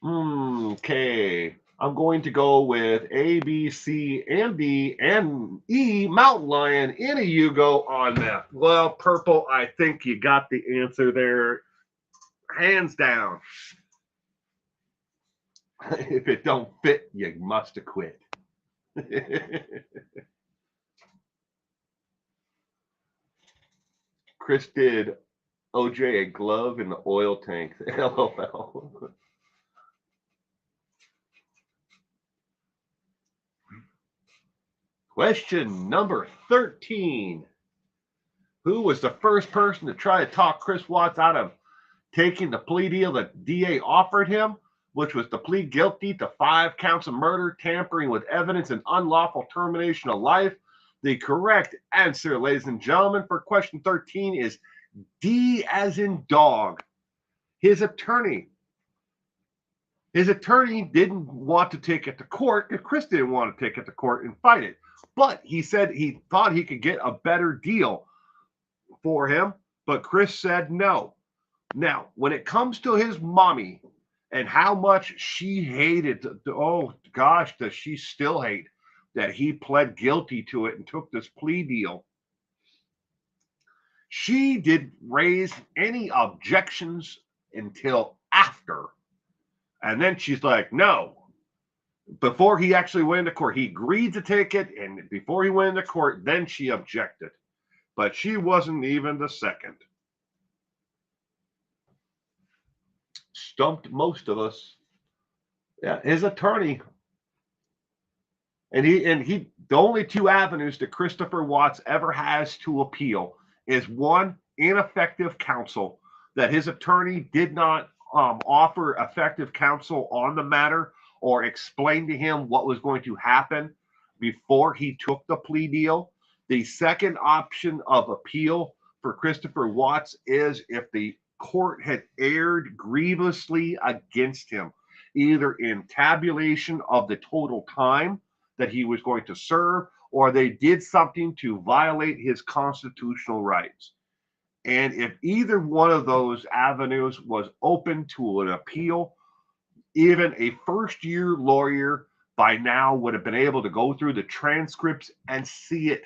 Okay. I'm going to go with A, B, C, and D, and E, Mountain Lion. Any of you go on that? Well, Purple, I think you got the answer there. Hands down. If it don't fit, you must have quit. Chris did OJ a glove in the oil tank. LOL. Question number 13. Who was the first person to try to talk Chris Watts out of taking the plea deal that DA offered him, which was to plead guilty to 5 counts of murder, tampering with evidence, and unlawful termination of life? The correct answer, ladies and gentlemen, for question 13 is D as in dog. His attorney. His attorney didn't want to take it to court, and Chris didn't want to take it to court and fight it. But he said he thought he could get a better deal for him, but Chris said no. Now, when it comes to his mommy and how much she hated, oh gosh, does she still hate that he pled guilty to it and took this plea deal? She didn't raise any objections until after. And then she's like, no. Before he actually went into court, he agreed to take it. And before he went into court, then she objected. But she wasn't even the second. Stumped most of us. Yeah, his attorney. And he the only 2 avenues that Christopher Watts ever has to appeal is 1, ineffective counsel, that his attorney did not offer effective counsel on the matter or explain to him what was going to happen before he took the plea deal. The second option of appeal for Christopher Watts is if the court had erred grievously against him, either in tabulation of the total time that he was going to serve, or they did something to violate his constitutional rights. And if either one of those avenues was open to an appeal, even a first-year lawyer by now would have been able to go through the transcripts and see it.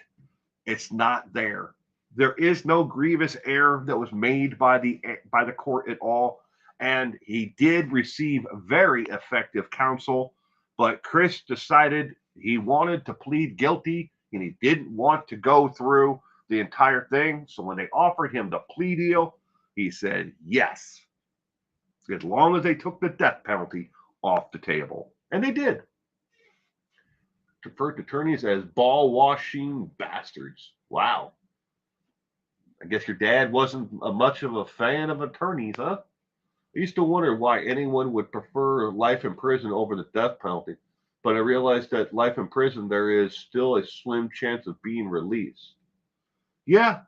It's not there. There is no grievous error that was made by the court at all. And he did receive very effective counsel, but Chris decided he wanted to plead guilty and he didn't want to go through the entire thing. So when they offered him the plea deal, he said yes, as long as they took the death penalty off the table. And they did. Referred to attorneys as ball washing bastards. Wow. I guess your dad wasn't much of a fan of attorneys, huh? I used to wonder why anyone would prefer life in prison over the death penalty. But I realized that life in prison, there is still a slim chance of being released. Yeah.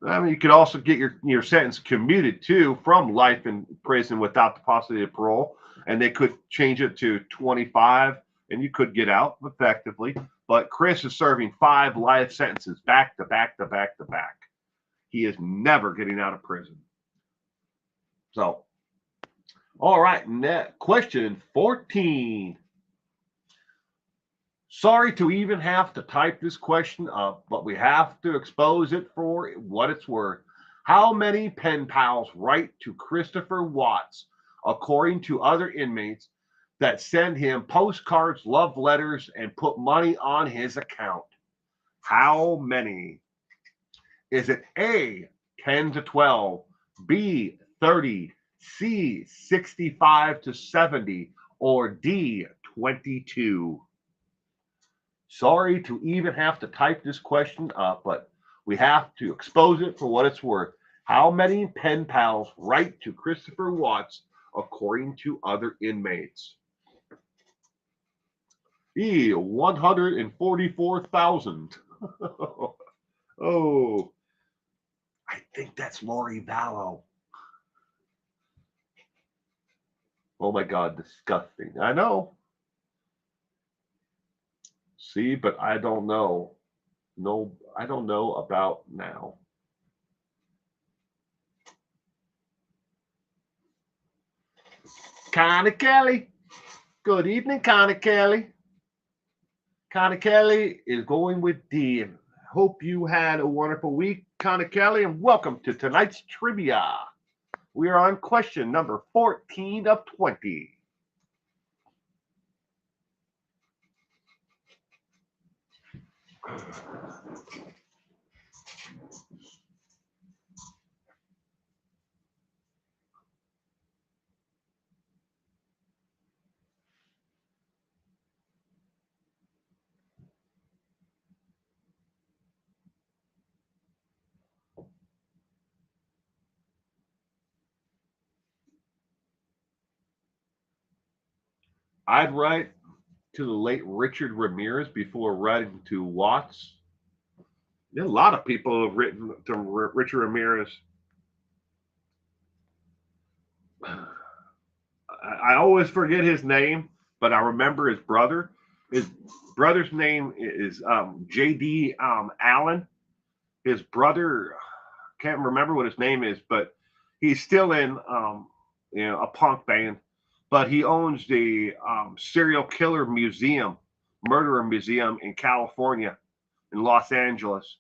I mean, you could also get your sentence commuted too from life in prison without the possibility of parole. And they could change it to 25 and you could get out effectively. But Chris is serving 5 life sentences back to back to back to back. He is never getting out of prison. So, all right, next question 14. Sorry to even have to type this question up, but we have to expose it for what it's worth. How many pen pals write to Christopher Watts, according to other inmates, that send him postcards, love letters, and put money on his account? How many? Is it A, 10 to 12, B, 30, C, 65 to 70, or D, 22? Sorry to even have to type this question up, but we have to expose it for what it's worth. How many pen pals write to Christopher Watts according to other inmates? E, 144,000. Oh, I think that's Lori Vallow. Oh my God, disgusting. I know. See, but I don't know. No, I don't know about now. Connie Kelly. Good evening, Connie Kelly. Connie Kelly is going with D. Hope you had a wonderful week, Connie Kelly, and welcome to tonight's trivia. We are on question number 14 of 20. I'd write to the late Richard Ramirez before writing to Watts. A lot of people have written to Richard Ramirez. I always forget his name, but I remember his brother. His brother's name is J.D. Allen. His brother, can't remember what his name is, but he's still in a punk band. But he owns the serial killer museum, murderer museum in California, in Los Angeles.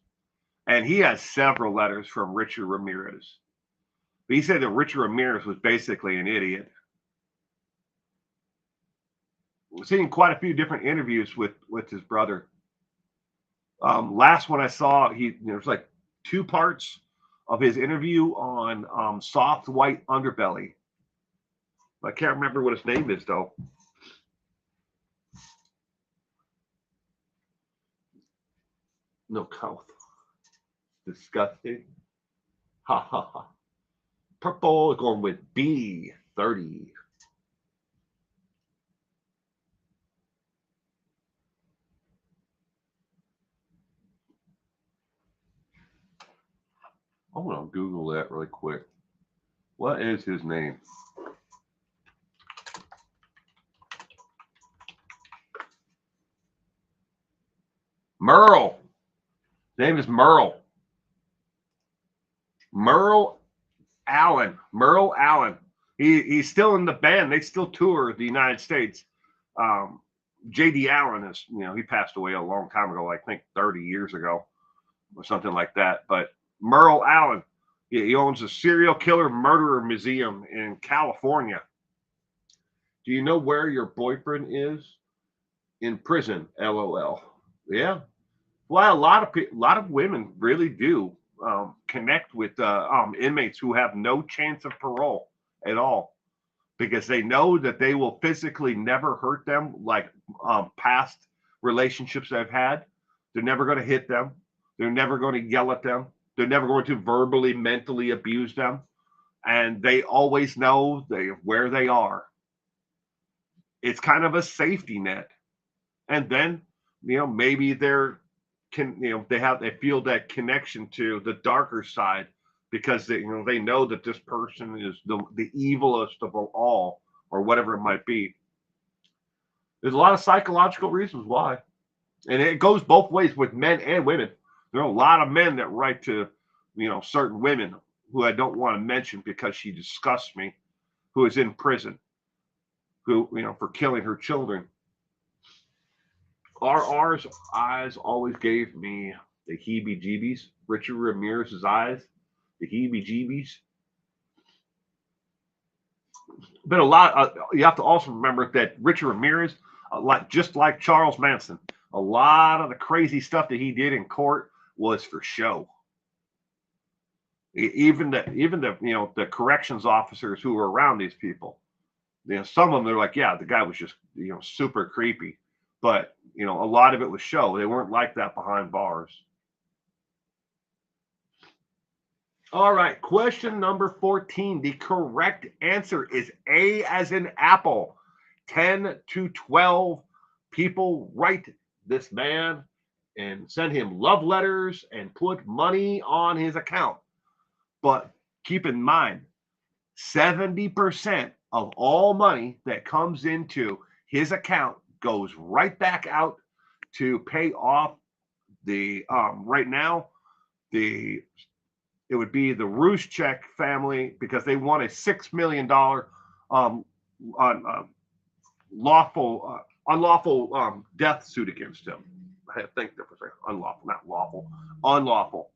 And he has several letters from Richard Ramirez. But he said that Richard Ramirez was basically an idiot. We've seen quite a few different interviews with his brother. Last one I saw, there's like 2 parts of his interview on Soft White Underbelly. I can't remember what his name is though. No couth. Disgusting. Ha ha ha. Purple going with B30. I'm going to Google that really quick. What is his name? Merle. His name is Merle. Merle Allen. Merle Allen. He's still in the band. They still tour the United States. J.D. Allen is, he passed away a long time ago, I think 30 years ago or something like that. But Merle Allen, he owns a serial killer murderer museum in California. Do you know where your boyfriend is? In prison, LOL. Yeah. Well, a lot of women really do connect with inmates who have no chance of parole at all, because they know that they will physically never hurt them, like past relationships they've had. They're never going to hit them. They're never going to yell at them. They're never going to verbally, mentally abuse them. And they always know where they are. It's kind of a safety net. And then, maybe they feel that connection to the darker side, because they know that this person is the evilest of all, or whatever it might be. There's a lot of psychological reasons why, and it goes both ways with men and women. There are a lot of men that write to certain women who I don't want to mention because she disgusts me, who is in prison, who for killing her children. RR's eyes always gave me the heebie-jeebies. Richard Ramirez's eyes, the heebie-jeebies. But a lot, you have to also remember that Richard Ramirez, just like Charles Manson, a lot of the crazy stuff that he did in court was for show. Even the corrections officers who were around these people, some of them, they're like, yeah, the guy was just super creepy, but a lot of it was show. They weren't like that behind bars. All right, question number 14. The correct answer is A as in apple. 10 to 12 people write this man and send him love letters and put money on his account. But keep in mind, 70% of all money that comes into his account goes right back out to pay off the right now it would be the Ruschek family, because they won a $6 million unlawful death suit against him. I think that was unlawful, not lawful, unlawful.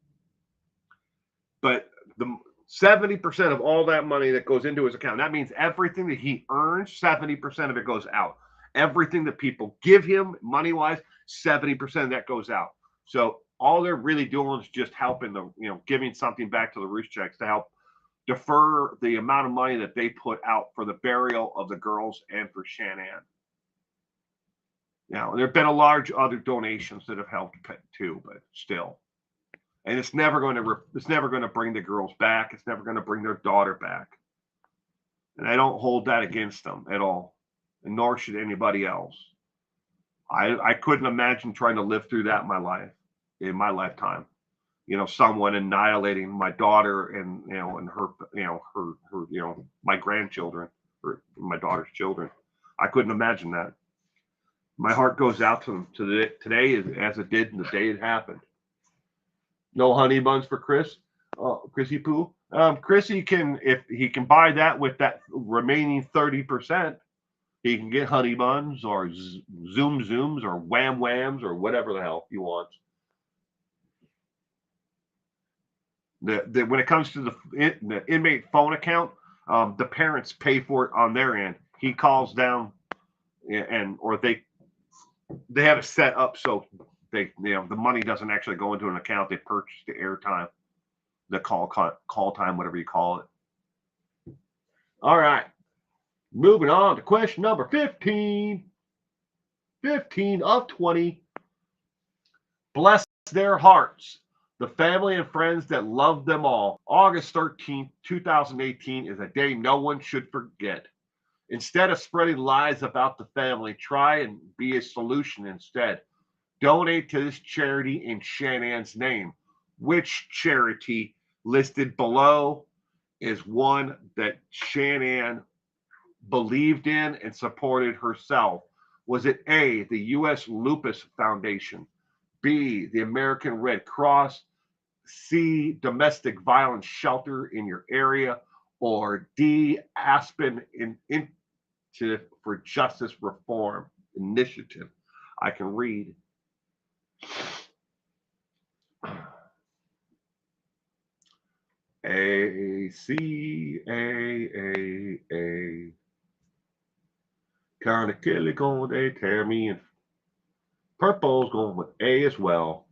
But the 70% of all that money that goes into his account, that means everything that he earns, 70% of it goes out. Everything that people give him money-wise, 70% of that goes out. So all they're really doing is just helping giving something back to the Ruscheks to help defer the amount of money that they put out for the burial of the girls and for Shanann. Now, there have been a large other donations that have helped too, but still. And it's never going to bring the girls back. It's never going to bring their daughter back. And I don't hold that against them at all. nor should anybody else. I couldn't imagine trying to live through that in my lifetime. Someone annihilating my daughter and and her my grandchildren, or my daughter's children. I couldn't imagine that. My heart goes out to them today as it did in the day it happened. No honey buns for Chris, Chrissy Poo. Chrissy can, if he can buy that with that remaining 30%, he can get honey buns or zooms or whams or whatever the hell he wants. When it comes to the inmate phone account, the parents pay for it on their end. He calls down, or they have it set up so the money doesn't actually go into an account. They purchase the airtime, the call time, whatever you call it. All right, moving on to question number 15. 15 of 20. Bless their hearts, the family and friends that love them all. August 13th, 2018 is a day no one should forget. Instead of spreading lies about the family, try and be a solution instead. Donate to this charity in Shanann's name. Which charity listed below is one that Shanann believed in and supported herself? Was it A, the U.S. Lupus Foundation, B, the American Red Cross, C, domestic violence shelter in your area, or D, Aspen Initiative for Justice Reform Initiative? I can read. A, C, A. Kind of Kelly going with A, Tammy, and Purple's going with A as well.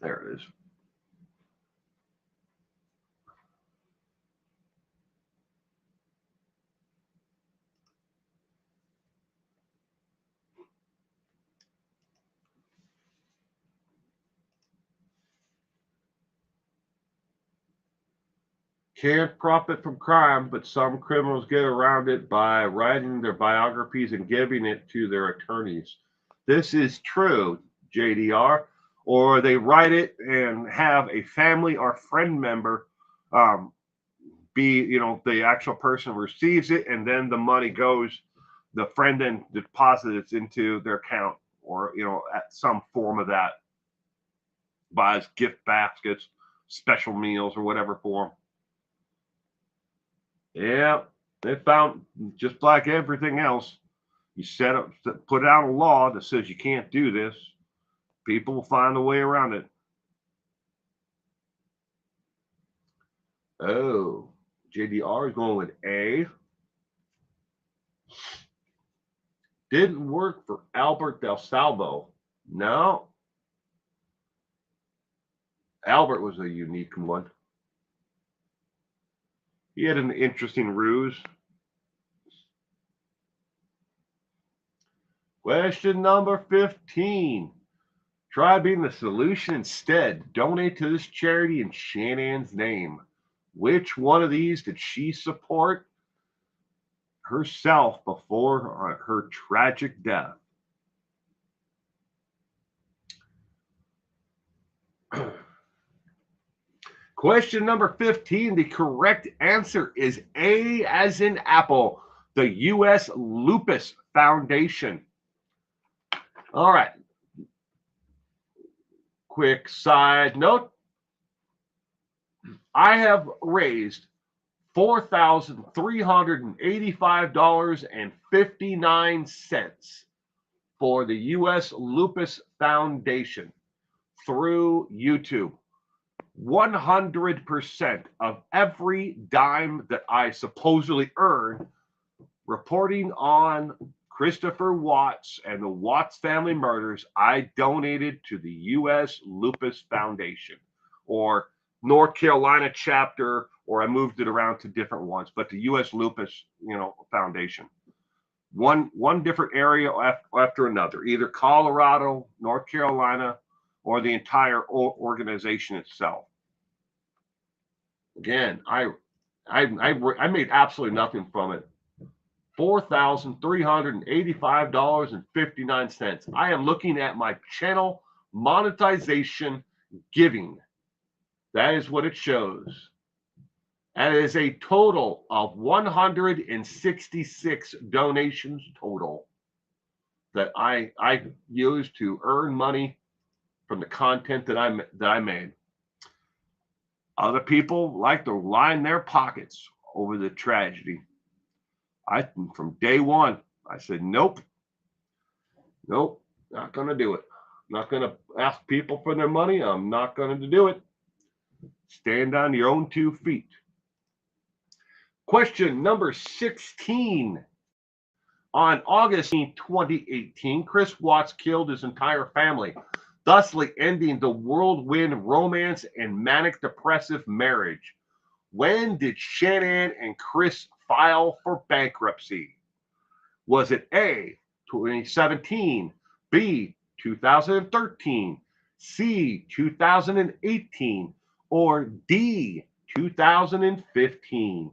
There it is. Can't profit from crime, but some criminals get around it by writing their biographies and giving it to their attorneys. This is true, JDR. Or they write it and have a family or friend member be, the actual person receives it, and then the money goes, the friend then deposits into their account, or, at some form of that, buys gift baskets, special meals, or whatever form. Yeah, they found, just like everything else, you put out a law that says you can't do this, people will find a way around it. Oh, JDR is going with A. Didn't work for Albert Del Salvo. No. Albert was a unique one. He had an interesting ruse. Question number 15. Try being the solution instead. Donate to this charity in Shanann's name. Which one of these did she support herself before her tragic death? Question number 15. The correct answer is A as in Apple, the U.S. Lupus Foundation. All right. Quick side note. I have raised $4,385.59 for the U.S. Lupus Foundation through YouTube. 100% of every dime that I supposedly earned reporting on Christopher Watts and the Watts family murders, I donated to the U.S. Lupus Foundation, or North Carolina chapter, or I moved it around to different ones, but the U.S. Lupus, Foundation. One different area after another, either Colorado, North Carolina, or the entire organization itself. Again, I made absolutely nothing from it. $4,385.59. I am looking at my channel monetization giving. That is what it shows. That is a total of 166 donations total that I used to earn money from the content that I made. Other people like to line their pockets over the tragedy. From day one, I said, nope, not going to do it. Not going to ask people for their money. I'm not going to do it. Stand on your own 2 feet. Question number 16. On August 2018, Chris Watts killed his entire family, thusly ending the whirlwind romance and manic depressive marriage. When did Shanann and Chris file for bankruptcy? Was it A, 2017, B, 2013, C, 2018, or D, 2015?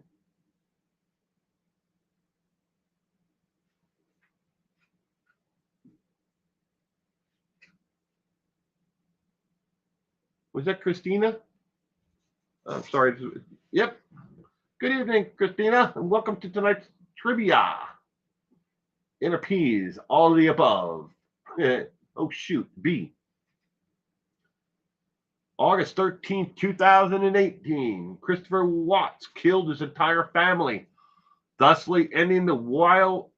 Was that Christina? I'm sorry. Yep. Good evening, Christina, and welcome to tonight's trivia. Inner Peas, all of the above. Oh, shoot. B. August 13th, 2018, Christopher Watts killed his entire family, thusly ending the whirlwind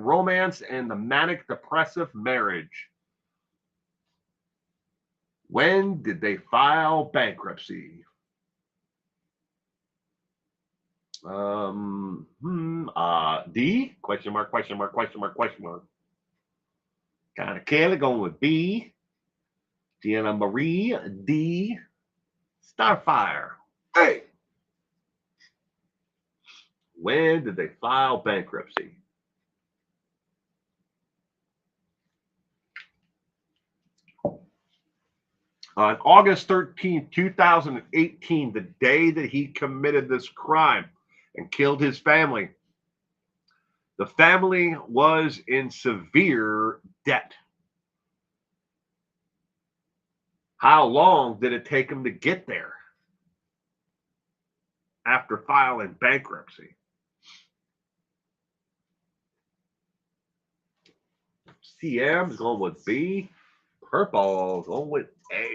romance and the manic depressive marriage. When did they file bankruptcy? D? Question mark. Kind of Kelly going with B. Deanna Marie, D. Starfire. Hey! When did they file bankruptcy? On August 13, 2018, the day that he committed this crime and killed his family, the family was in severe debt. How long did it take him to get there after filing bankruptcy? CM is going with B. Purple is going with A.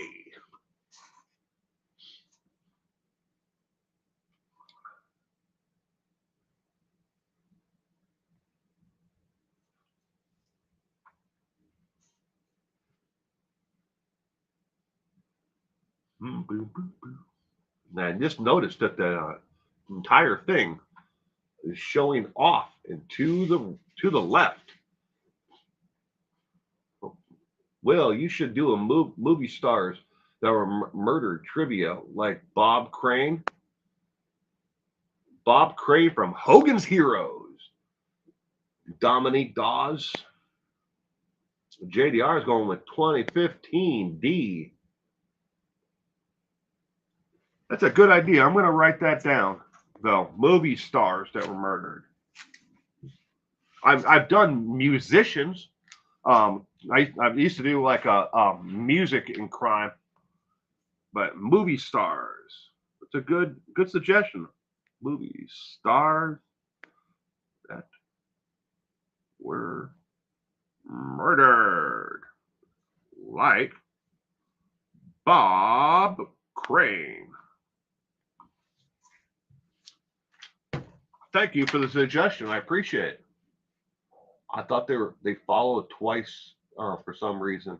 Now, just notice that the entire thing is showing off and to the left. Well, you should do a movie stars that were murdered trivia, like Bob Crane. Bob Crane from Hogan's Heroes. Dominique Dawes. JDR is going with 2015 D. That's a good idea. I'm going to write that down, though. Movie stars that were murdered. I've done musicians. I used to do like a music in crime, but movie stars. It's a good suggestion. Movie stars that were murdered, like Bob Crane. Thank you for the suggestion. I appreciate it. I thought they followed twice for some reason.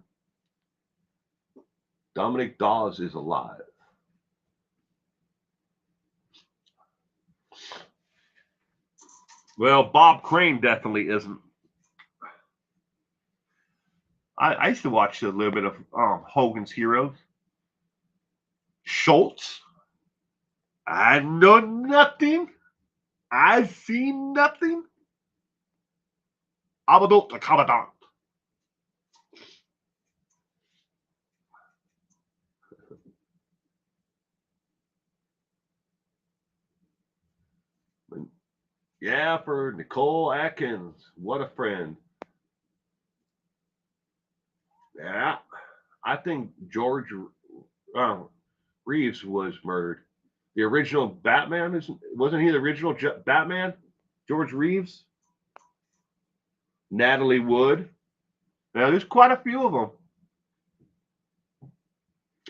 Dominic Dawes is alive. Well, Bob Crane definitely isn't. I used to watch a little bit of Hogan's Heroes. Schultz. I know nothing. I see nothing. Abaddon the Commandant. Yeah, for Nicole Atkins. What a friend. Yeah, I think George Reeves was murdered. The original Batman wasn't he the original Batman? George Reeves, Natalie Wood. Now there's quite a few of them.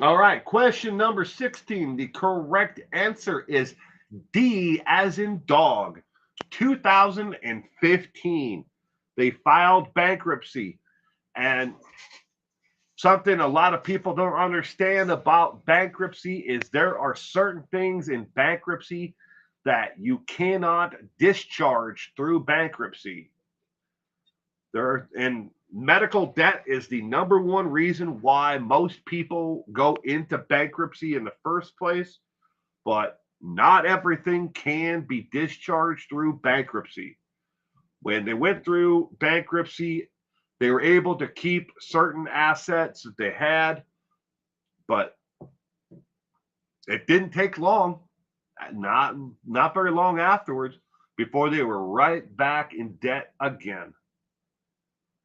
All right, question number 16. The correct answer is D as in dog. 2015. They filed bankruptcy. And something a lot of people don't understand about bankruptcy is there are certain things in bankruptcy that you cannot discharge through bankruptcy. And medical debt is the number one reason why most people go into bankruptcy in the first place, but not everything can be discharged through bankruptcy. When they went through bankruptcy, they were able to keep certain assets that they had, but it didn't take long, not very long afterwards, before they were right back in debt again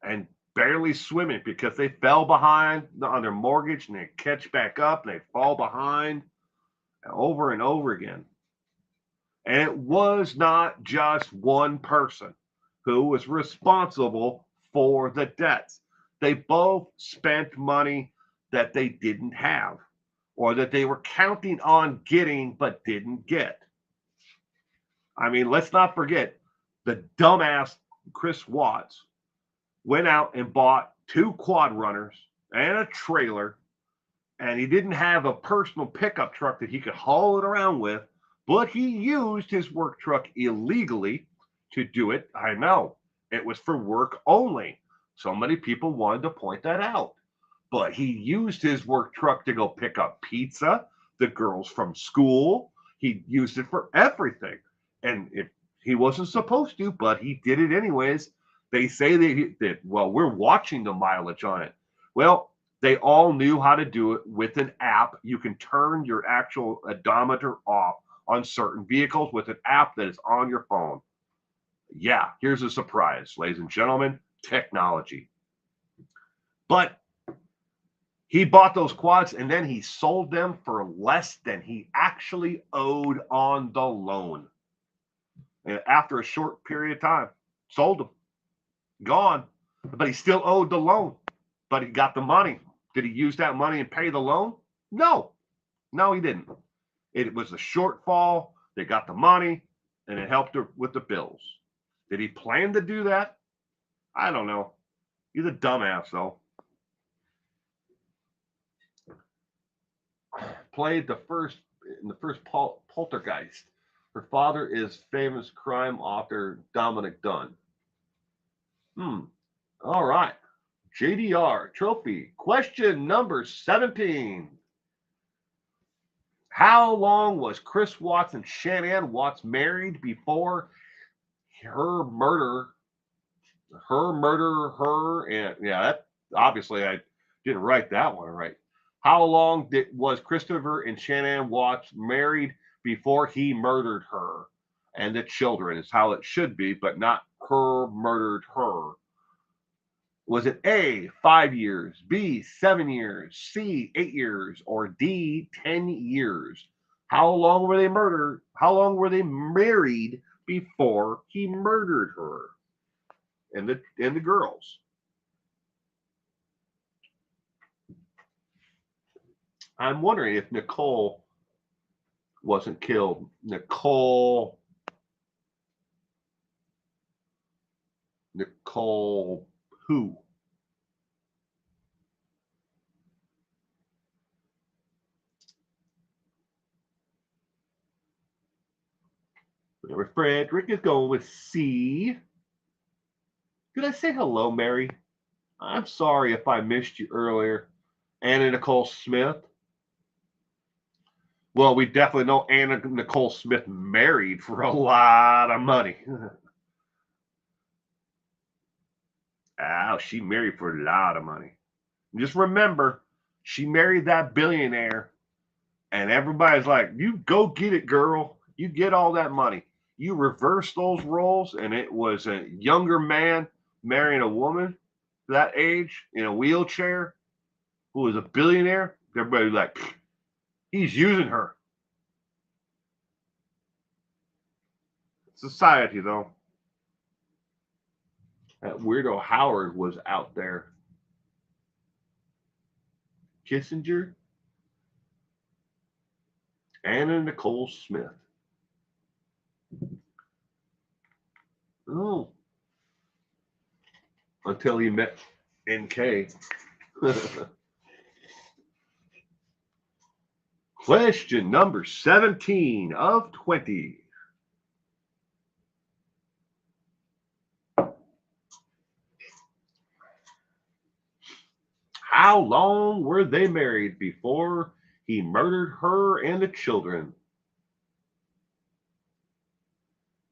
and barely swimming because they fell behind on their mortgage and they catch back up and they fall behind over and over again. And it was not just one person who was responsible for the debts. They both spent money that they didn't have or that they were counting on getting but didn't get. I mean, let's not forget the dumbass Chris Watts went out and bought 2 quad runners and a trailer, and he didn't have a personal pickup truck that he could haul it around with, but he used his work truck illegally to do it. I know it was for work only. So many people wanted to point that out. But he used his work truck to go pick up pizza, the girls from school. He used it for everything. And he wasn't supposed to, but he did it anyways. They say that, well, we're watching the mileage on it. Well, they all knew how to do it with an app. You can turn your actual odometer off on certain vehicles with an app that is on your phone. Yeah, here's a surprise, ladies and gentlemen, technology. But he bought those quads and then he sold them for less than he actually owed on the loan. And after a short period of time, sold them, gone. But he still owed the loan, but he got the money. Did he use that money and pay the loan? No, he didn't. It was a shortfall. They got the money and it helped her with the bills. Did he plan to do that? I don't know. He's a dumbass, though. Played in the first Poltergeist. Her father is famous crime author Dominic Dunn. All right. JDR trophy. Question number 17. How long was Chris Watts and Shanann Watts married before her murder? And yeah, that obviously I didn't write that one right. How long was Christopher and Shanann Watts married before he murdered her and the children? Is how it should be, but not her murdered her. Was it A, 5 years, B, 7 years, C, 8 years, or D, 10 years? How long were they murdered? How long were they married before he murdered her and the girls? I'm wondering if Nicole wasn't killed. Nicole who? Frederick is going with C. Did I say hello, Mary? I'm sorry if I missed you earlier. Anna Nicole Smith. Well, we definitely know Anna Nicole Smith married for a lot of money. Oh, she married for a lot of money. Just remember, she married that billionaire, and everybody's like, you go get it, girl. You get all that money. You reverse those roles, and it was a younger man marrying a woman that age in a wheelchair who was a billionaire. Everybody's like, he's using her. Society, though. That weirdo Howard was out there. Kissinger, Anna Nicole Smith. Oh, until he met NK. Question number 17 of 20. How long were they married before he murdered her and the children?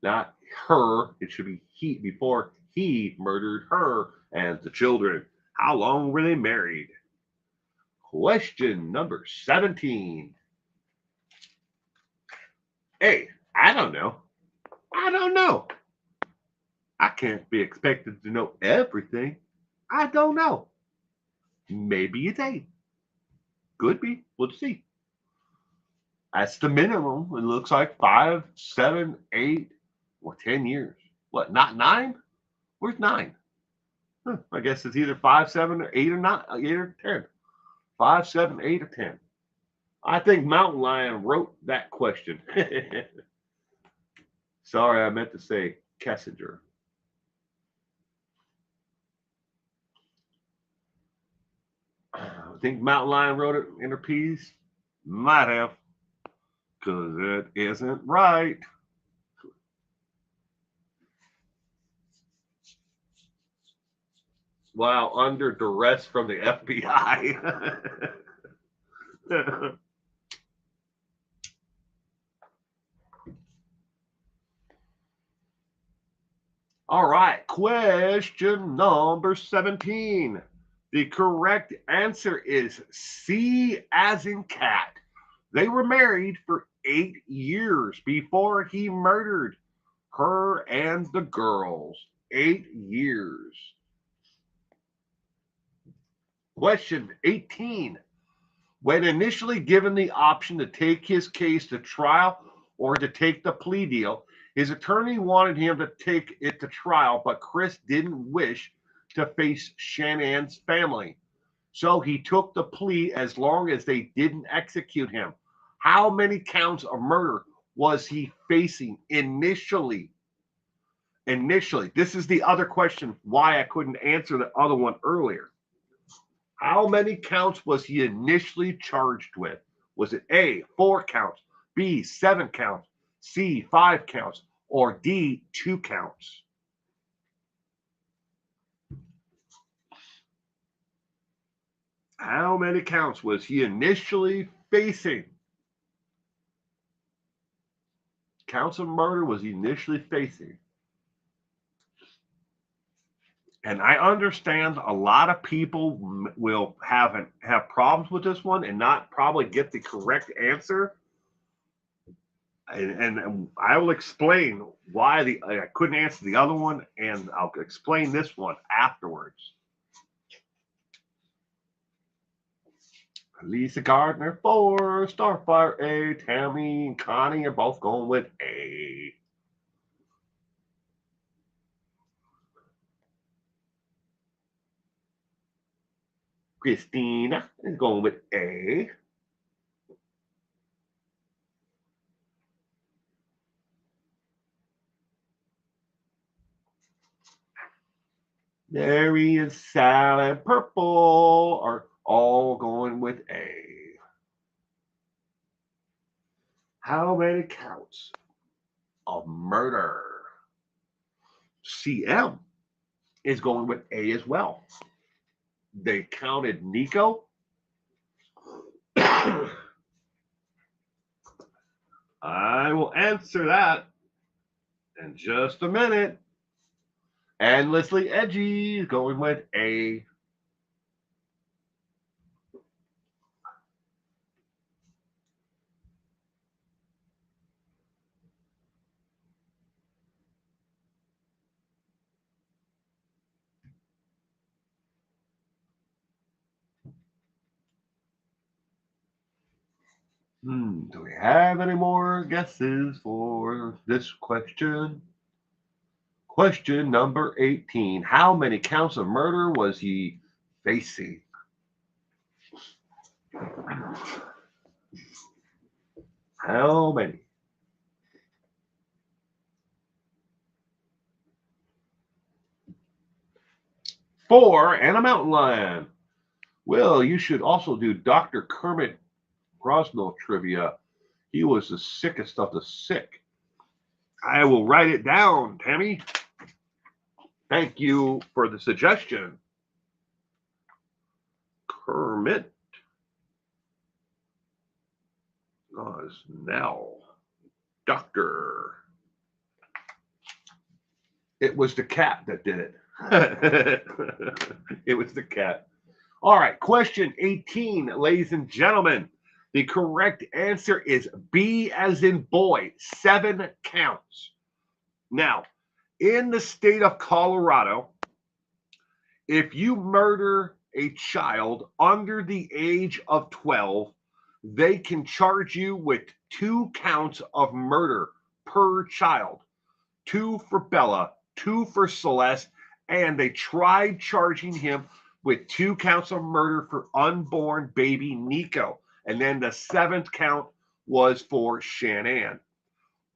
Not her, it should be he, before he murdered her and the children. How long were they married? Question number 17. Hey, I don't know. I don't know. I can't be expected to know everything. I don't know. Maybe it's 8. Could be. We'll see. That's the minimum. It looks like 5, 7, 8, or 10 years. What, not 9? Where's 9? I guess it's either 5, 7, or 8 or 9, 8 or 10. 5, 7, 8, or 10. I think Mountain Lion wrote that question. Sorry, I meant to say Kessinger. I think Mountain Lion wrote it in her piece. Might have, because it isn't right. While under duress from the FBI. All right, question number 17. The correct answer is C as in cat. They were married for 8 years before he murdered her and the girls. 8 years. Question 18. When initially given the option to take his case to trial or to take the plea deal, his attorney wanted him to take it to trial, but Chris didn't wish to face Shannon's family. So he took the plea as long as they didn't execute him. How many counts of murder was he facing initially? Initially. This is the other question why I couldn't answer the other one earlier. How many counts was he initially charged with? Was it A, 4 counts, B, 7 counts, C, 5 counts, or D, 2 counts? How many counts was he initially facing? Counts of murder was he initially facing? And I understand a lot of people will have problems with this one and not probably get the correct answer. And I will explain why I couldn't answer the other one, and I'll explain this one afterwards. Lisa Gardner 4, Starfire A, Tammy and Connie are both going with A. Christina is going with A. Mary and Sal and Purple are all going with A. How many counts of murder. CM is going with A as well. They counted Nico. I will answer that in just a minute. Endlessly Edgy is going with A. Do we have any more guesses for this question? Question number 18. How many counts of murder was he facing? How many? Four and a mountain lion. Well, you should also do Dr. Kermit Grosnell trivia. He was the sickest of the sick. I will write it down, Tammy. Thank you for the suggestion. Kermit Grosnell. Doctor. It was the cat that did it. It was the cat. All right, question 18, ladies and gentlemen. The correct answer is B as in boy, 7 counts. Now, in the state of Colorado, if you murder a child under the age of 12, they can charge you with 2 counts of murder per child. 2 for Bella, 2 for Celeste, and they tried charging him with 2 counts of murder for unborn baby Nico. And then the 7th count was for Shanann.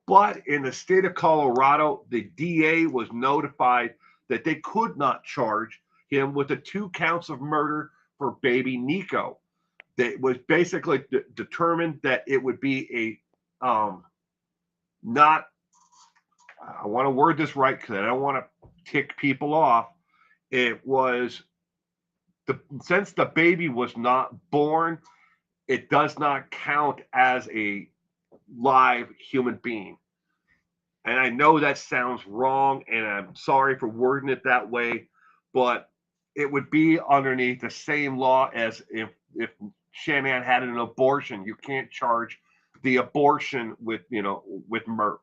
But in the state of Colorado, the DA was notified that they could not charge him with the 2 counts of murder for baby Nico. It was basically determined that it would be a not, I want to word this right because I don't want to tick people off. It was, since the baby was not born, it does not count as a live human being. And I know that sounds wrong, and I'm sorry for wording it that way, but it would be underneath the same law as if Shanann had an abortion. You can't charge the abortion with murder,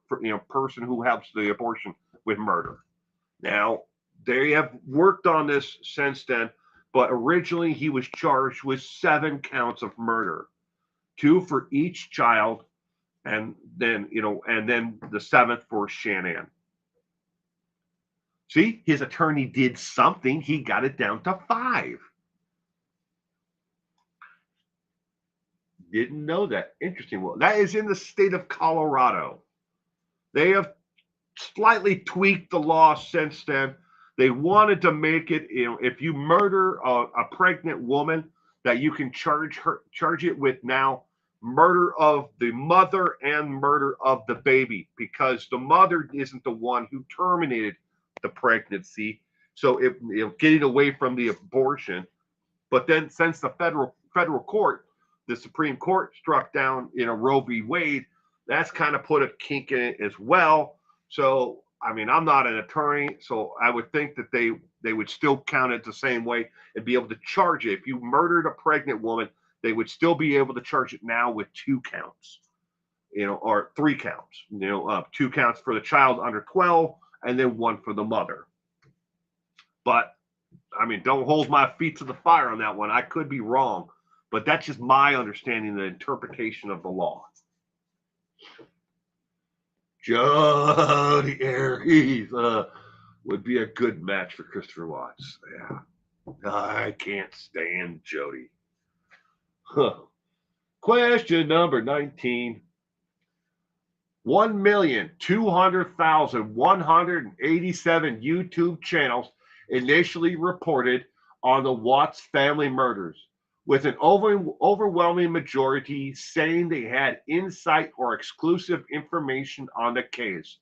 person who helps the abortion with murder. Now, they have worked on this since then, but originally he was charged with 7 counts of murder, 2 for each child, and then the 7th for Shanann. See, his attorney did something. He got it down to 5. Didn't know that. Interesting. Well, that is in the state of Colorado. They have slightly tweaked the law since then. They wanted to make it, if you murder a pregnant woman, that you can charge it with now murder of the mother and murder of the baby, because the mother isn't the one who terminated the pregnancy. So getting away from the abortion. But then since the federal court, the Supreme Court struck down Roe v. Wade, that's kind of put a kink in it as well. So, I mean, I'm not an attorney, so I would think that they would still count it the same way and be able to charge it. If you murdered a pregnant woman, they would still be able to charge it now with 2 counts, or 3 counts, 2 counts for the child under 12 and then 1 for the mother. But, I mean, don't hold my feet to the fire on that one. I could be wrong, but that's just my understanding, the interpretation of the law. Jody Aries would be a good match for Christopher Watts. Yeah. I can't stand Jody. Huh. Question number 19. 1,200,187 YouTube channels initially reported on the Watts family murders. with an overwhelming majority saying they had insight or exclusive information on the case.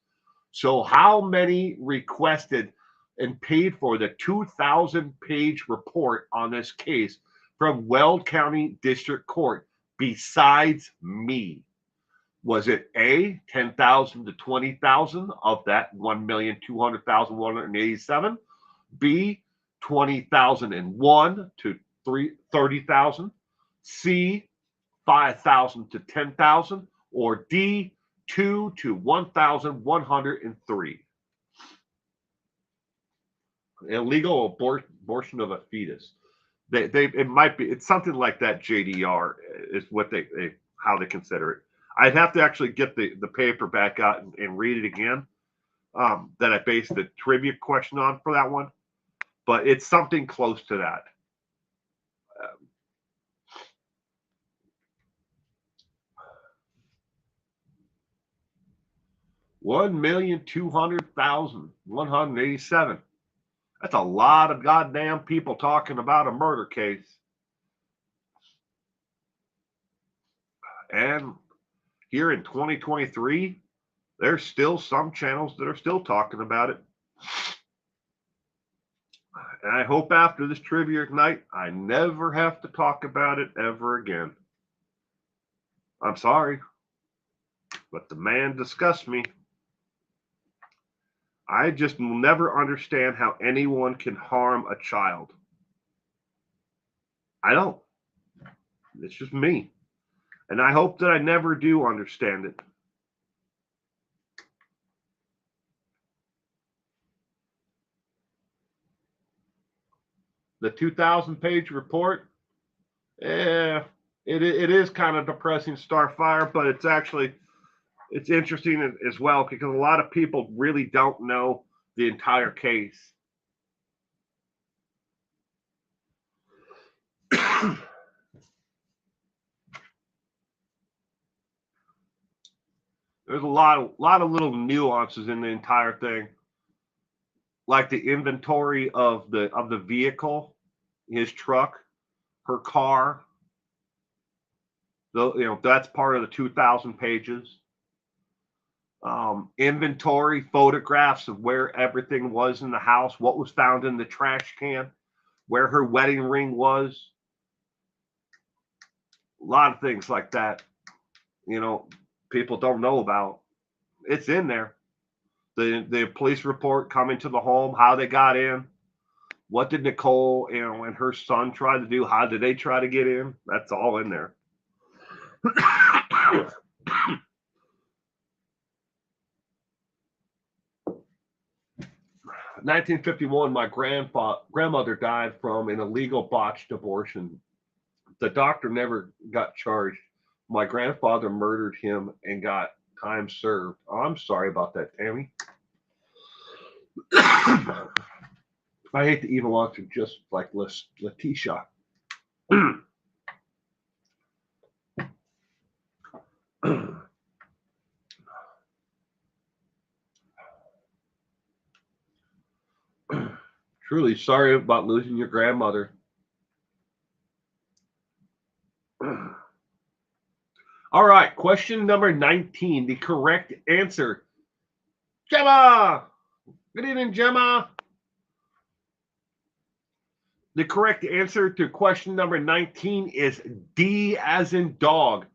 So, how many requested and paid for the 2,000-page report on this case from Weld County District Court besides me? Was it A, 10,000 to 20,000 of that 1,200,187? B, 20,001 to 30,000? C, 5,000 to 10,000? Or D, 2 to 1,103? Illegal abortion of a fetus. It might be, it's something like that. JDR is what how they consider it. I'd have to actually get the paper back out and read it again, that I based the trivia question on for that one, but it's something close to that. 1,200,187. That's a lot of goddamn people talking about a murder case. And here in 2023, there's still some channels that are still talking about it. And I hope after this trivia night, I never have to talk about it ever again. I'm sorry, but the man disgusts me. I just will never understand how anyone can harm a child. I don't. It's just me. And I hope that I never do understand it. The 2,000-page report, it is kind of depressing, Starfire, but it's actually, it's interesting as well because a lot of people really don't know the entire case. There's a lot of little nuances in the entire thing, like the inventory of the vehicle, his truck, her car. That's part of the 2,000 pages. Inventory photographs of where everything was in the house, what was found in the trash can, where her wedding ring was. A lot of things like that, people don't know about. It's in there. The police report coming to the home, how they got in, what did Nicole, and her son try to do, how did they try to get in? That's all in there. 1951, my grandmother died from an illegal botched abortion. The doctor never got charged. My grandfather murdered him and got time served. Oh, I'm sorry about that, Tammy. I hate to even want to, just like Letitia. Truly sorry about losing your grandmother. All right, question number 19. The correct answer. Gemma! Good evening, Gemma. The correct answer to question number 19 is D as in dog,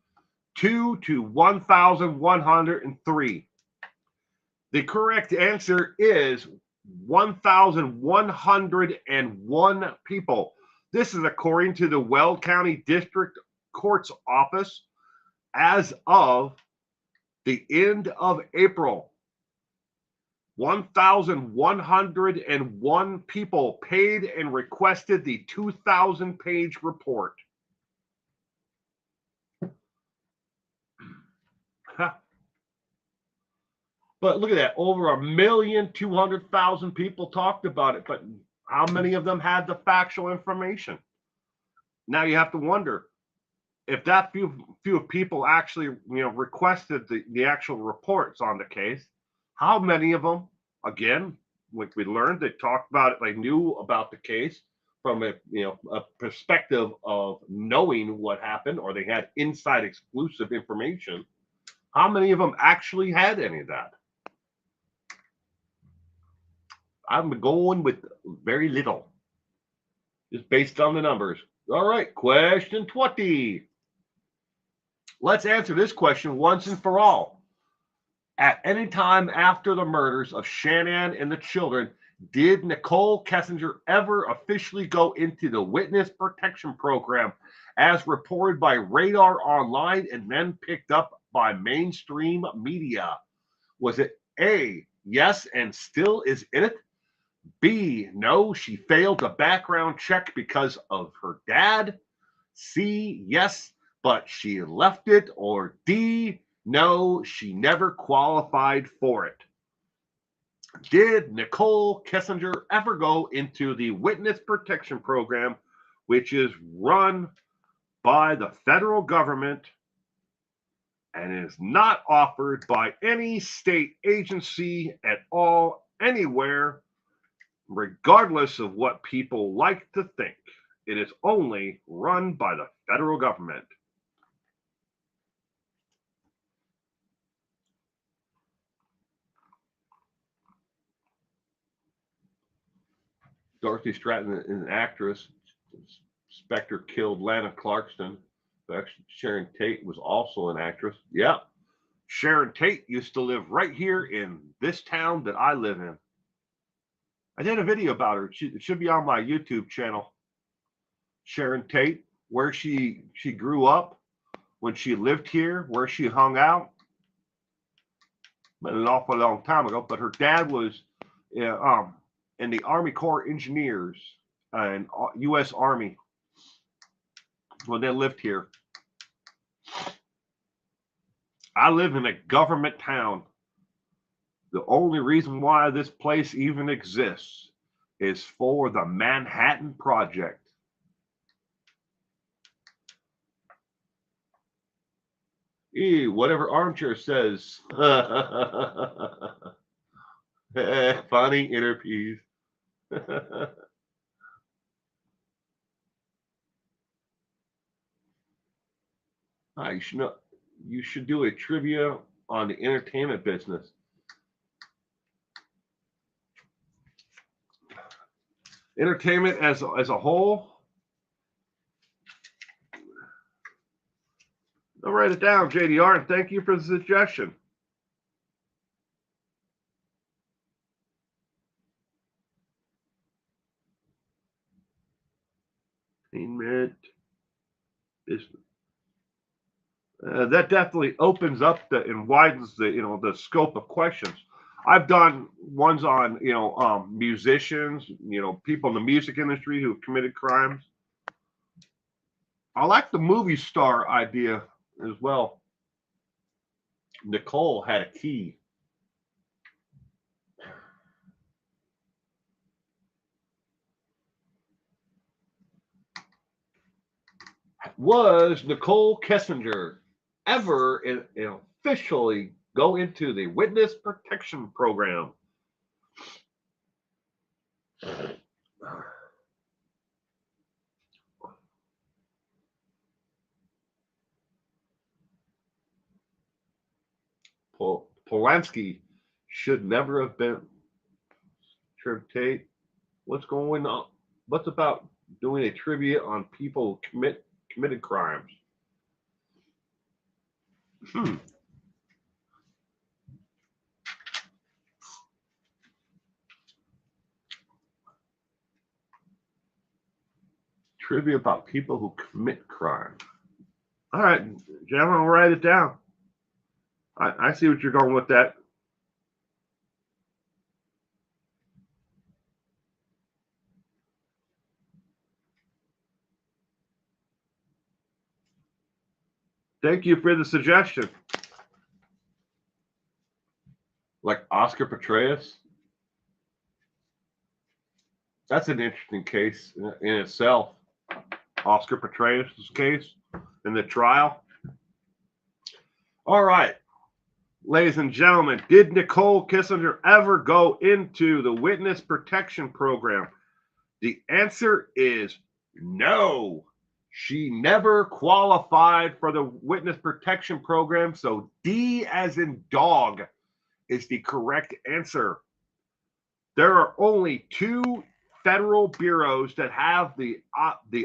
2 to 1,103. The correct answer is 1,101 people. This is according to the Weld County District Court's office as of the end of April. 1,101 people paid and requested the 2,000-page report. But look at that, over 1,200,000 people talked about it, but how many of them had the factual information? Now you have to wonder, if that few people actually requested the actual reports on the case, how many of them, again, like we learned, they talked about it, they knew about the case, from a perspective of knowing what happened, or they had inside exclusive information. How many of them actually had any of that? I'm going with very little, just based on the numbers. All right, question 20. Let's answer this question once and for all. At any time after the murders of Shanann and the children, did Nicole Kessinger ever officially go into the witness protection program as reported by Radar Online and then picked up by mainstream media? Was it A, yes, and still is in it? B, no, she failed a background check because of her dad? C, yes, but she left it? Or D, no, she never qualified for it? Did Nicole Kessinger ever go into the witness protection program, which is run by the federal government and is not offered by any state agency at all, anywhere, regardless of what people like to think? It is only run by the federal government. Dorothy Stratton is an actress. Spectre killed Lana Clarkston. Sharon Tate was also an actress. Yep. Sharon Tate used to live right here in this town that I live in. I did a video about her. It should be on my YouTube channel. Sharon Tate, where she grew up, when she lived here, where she hung out. Been an awful long time ago, but her dad was in the Army Corps Engineers and U.S. Army when they lived here. I live in a government town. The only reason why this place even exists is for the Manhattan Project. Whatever Armchair says. Funny inner peace. You should do a trivia on the entertainment business. Entertainment as a whole. I'll write it down, JDR, and thank you for the suggestion. Entertainment business. That definitely opens up and widens the scope of questions. I've done ones on musicians, people in the music industry who have committed crimes. I like the movie star idea as well. Nicole had a key. Was Nicole Kessinger ever officially go into the witness protection program? Polanski should never have been. Tate, what's going on? What's about doing a trivia on people who committed crimes? Trivia about people who commit crime. All right, gentlemen, I'll write it down. I see what you're going with that. Thank you for the suggestion. Like Oscar Petraeus. That's an interesting case in itself. Oscar Petraeus' case in the trial. All right, ladies and gentlemen, did Nicole Kessinger ever go into the witness protection program? The answer is no. She never qualified for the witness protection program. So D as in dog is the correct answer. There are only two federal bureaus that have the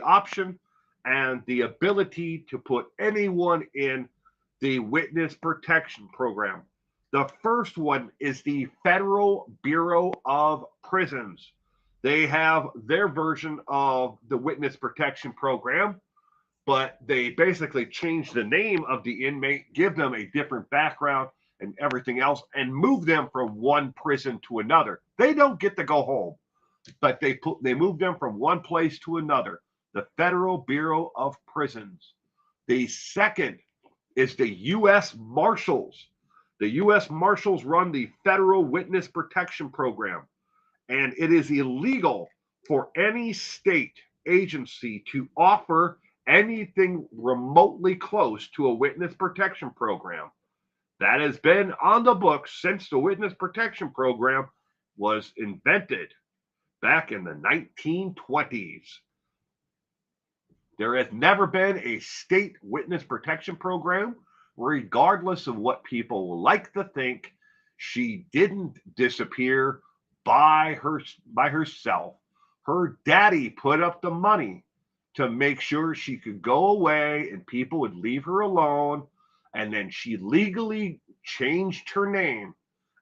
option and the ability to put anyone in the witness protection program. The first one is the Federal Bureau of Prisons. They have their version of the witness protection program, but they basically change the name of the inmate, give them a different background and everything else, and move them from one prison to another. They don't get to go home, but they move them from one place to another. The Federal Bureau of Prisons. The second is the U.S. Marshals. The U.S. Marshals run the Federal Witness Protection Program, and it is illegal for any state agency to offer anything remotely close to a witness protection program. That has been on the books since the witness protection program was invented back in the 1920s. There has never been a state witness protection program, regardless of what people like to think. She didn't disappear by herself. Her daddy put up the money to make sure she could go away and people would leave her alone. And then she legally changed her name.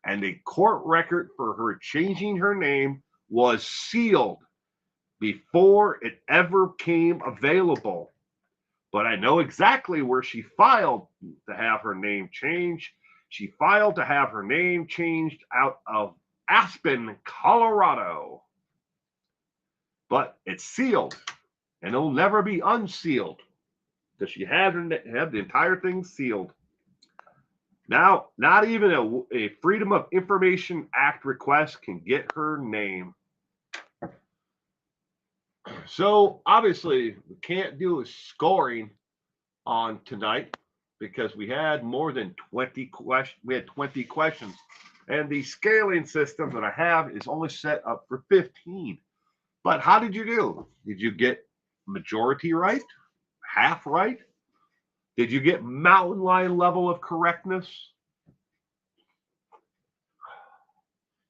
And the court record for her changing her name was sealed before it ever came available. But I know exactly where she filed to have her name changed. She filed to have her name changed out of Aspen, Colorado. But it's sealed, and it'll never be unsealed because she had the entire thing sealed. Now, not even a Freedom of Information Act request can get her name. So obviously, we can't do a scoring on tonight because we had more than 20 questions. We had 20 questions, and the scaling system that I have is only set up for 15. But how did you do? Did you get majority right? Half right? Did you get mountain lion level of correctness?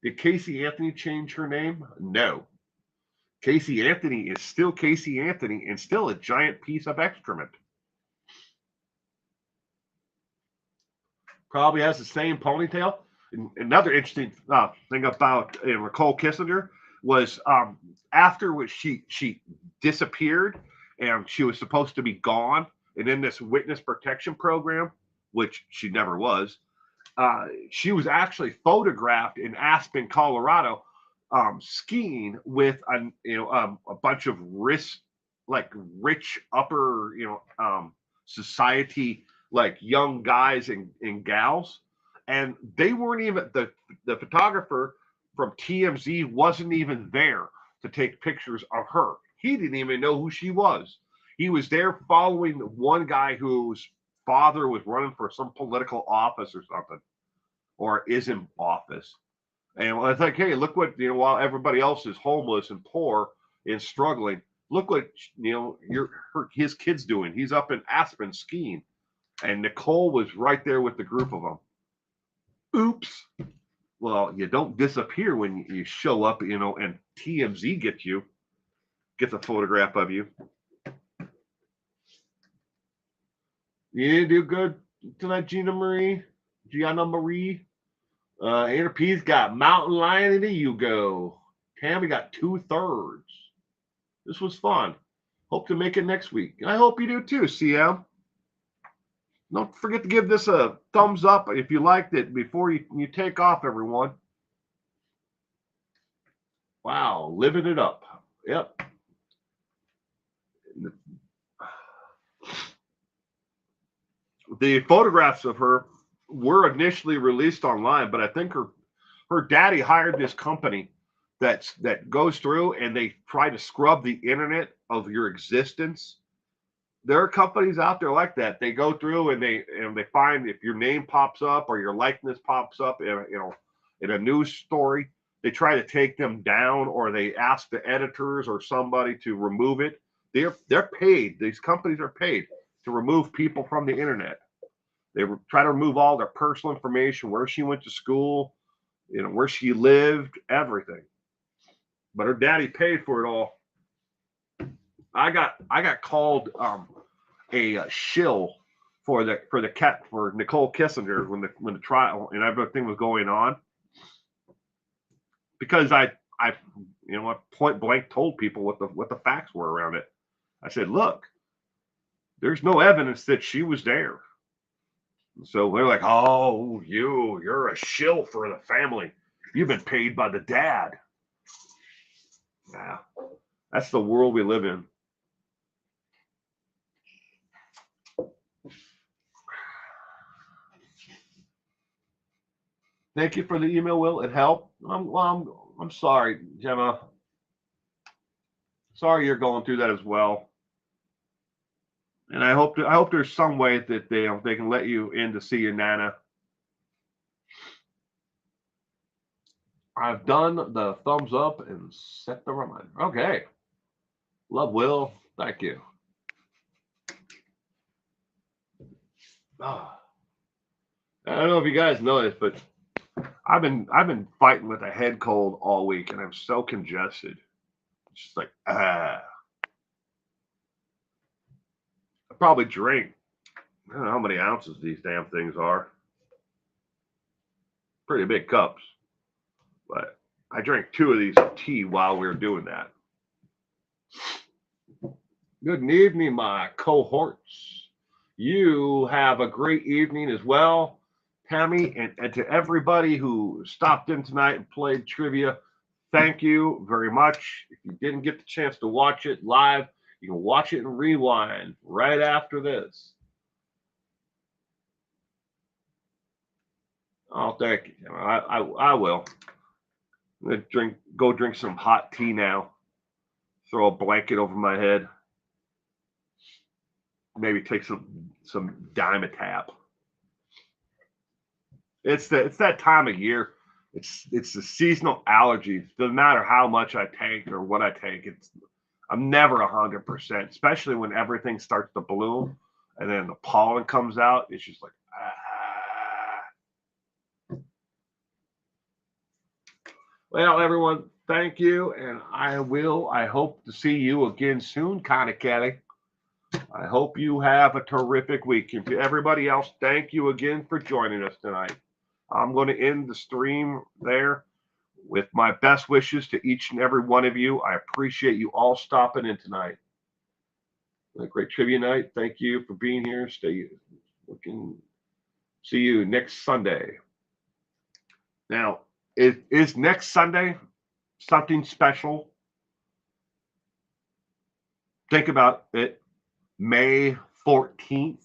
Did Casey Anthony change her name? No. Casey Anthony is still Casey Anthony and still a giant piece of excrement. Probably has the same ponytail. And another interesting thing about Nicole Kissinger was after she disappeared and she was supposed to be gone and in this witness protection program, which she never was, she was actually photographed in Aspen, Colorado, skiing with a bunch of rich upper society like young guys and gals, and they weren't even the photographer from TMZ wasn't even there to take pictures of her. He didn't even know who she was. He was there following one guy whose father was running for some political office or something, or is in office. And it's like, hey, look what, while everybody else is homeless and poor and struggling, look what, his kid's doing. He's up in Aspen skiing. And Nicole was right there with the group of them. Oops. Well, you don't disappear when you show up, and TMZ gets a photograph of you. You didn't do good tonight, Gianna Marie. Anna P's got Mountain Lion and a Yugo. Tammy got 2/3. This was fun. Hope to make it next week. And I hope you do too, CM. Don't forget to give this a thumbs up if you liked it before you take off, everyone. Wow, living it up. Yep. The photographs of her were initially released online, but I think her daddy hired this company that goes through and they try to scrub the internet of your existence. There are companies out there like that. They go through and they find if your name pops up or your likeness pops up in a news story, they try to take them down, or they ask the editors or somebody to remove it. They're paid. These companies are paid to remove people from the internet. They try to remove all their personal information, where she went to school, where she lived, everything. But her daddy paid for it all. I got called a shill for Nicole Kissinger when the trial and everything was going on, because I point blank told people what the facts were around it. I said, look, there's no evidence that she was there. So they're like, oh, you're a shill for the family. You've been paid by the dad. Yeah, that's the world we live in. Thank you for the email, Will. It helped. I'm sorry, Gemma. Sorry you're going through that as well. And I hope there's some way that they can let you in to see your Nana. I've done the thumbs up and set the reminder. Okay. Love, Will. Thank you. Oh. I don't know if you guys know this, but I've been fighting with a head cold all week, and I'm so congested. It's just like I probably drink. I don't know how many ounces these damn things are. Pretty big cups. But I drank 2 of these of tea while we were doing that. Good evening, my cohorts. You have a great evening as well, Tammy, and to everybody who stopped in tonight and played trivia. Thank you very much. If you didn't get the chance to watch it live, you can watch it and rewind right after this. Oh, thank you. I will. I'm gonna go drink some hot tea now. Throw a blanket over my head. Maybe take some Dimetapp. It's that time of year. It's the seasonal allergies. Doesn't matter how much I take or what I take. I'm never 100%, especially when everything starts to bloom and then the pollen comes out. It's just like Well, everyone, thank you, and I hope to see you again soon, Connie Kelly. I hope you have a terrific week. And to everybody else, thank you again for joining us tonight. I'm going to end the stream there with my best wishes to each and every one of you. I appreciate you all stopping in tonight. A great trivia night. Thank you for being here. Stay looking. See you next Sunday. Now, is next Sunday something special? Think about it. May 14th.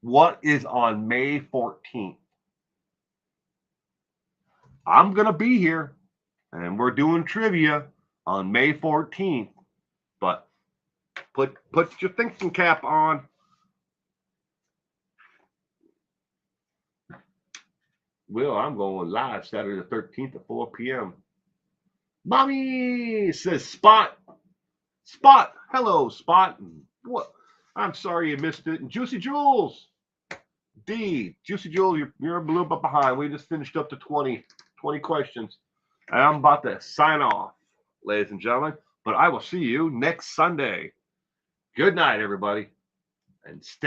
What is on May 14th? I'm going to be here, and we're doing trivia on May 14th. But put your thinking cap on. Will, I'm going live Saturday the 13th at 4 p.m. Mommy says Spot. Spot. Hello, Spot. What? I'm sorry you missed it. And Juicy Jules. D. Juicy Jules, you're a little bit behind. We just finished up to 20 questions. And I'm about to sign off, ladies and gentlemen. But I will see you next Sunday. Good night, everybody. And stay.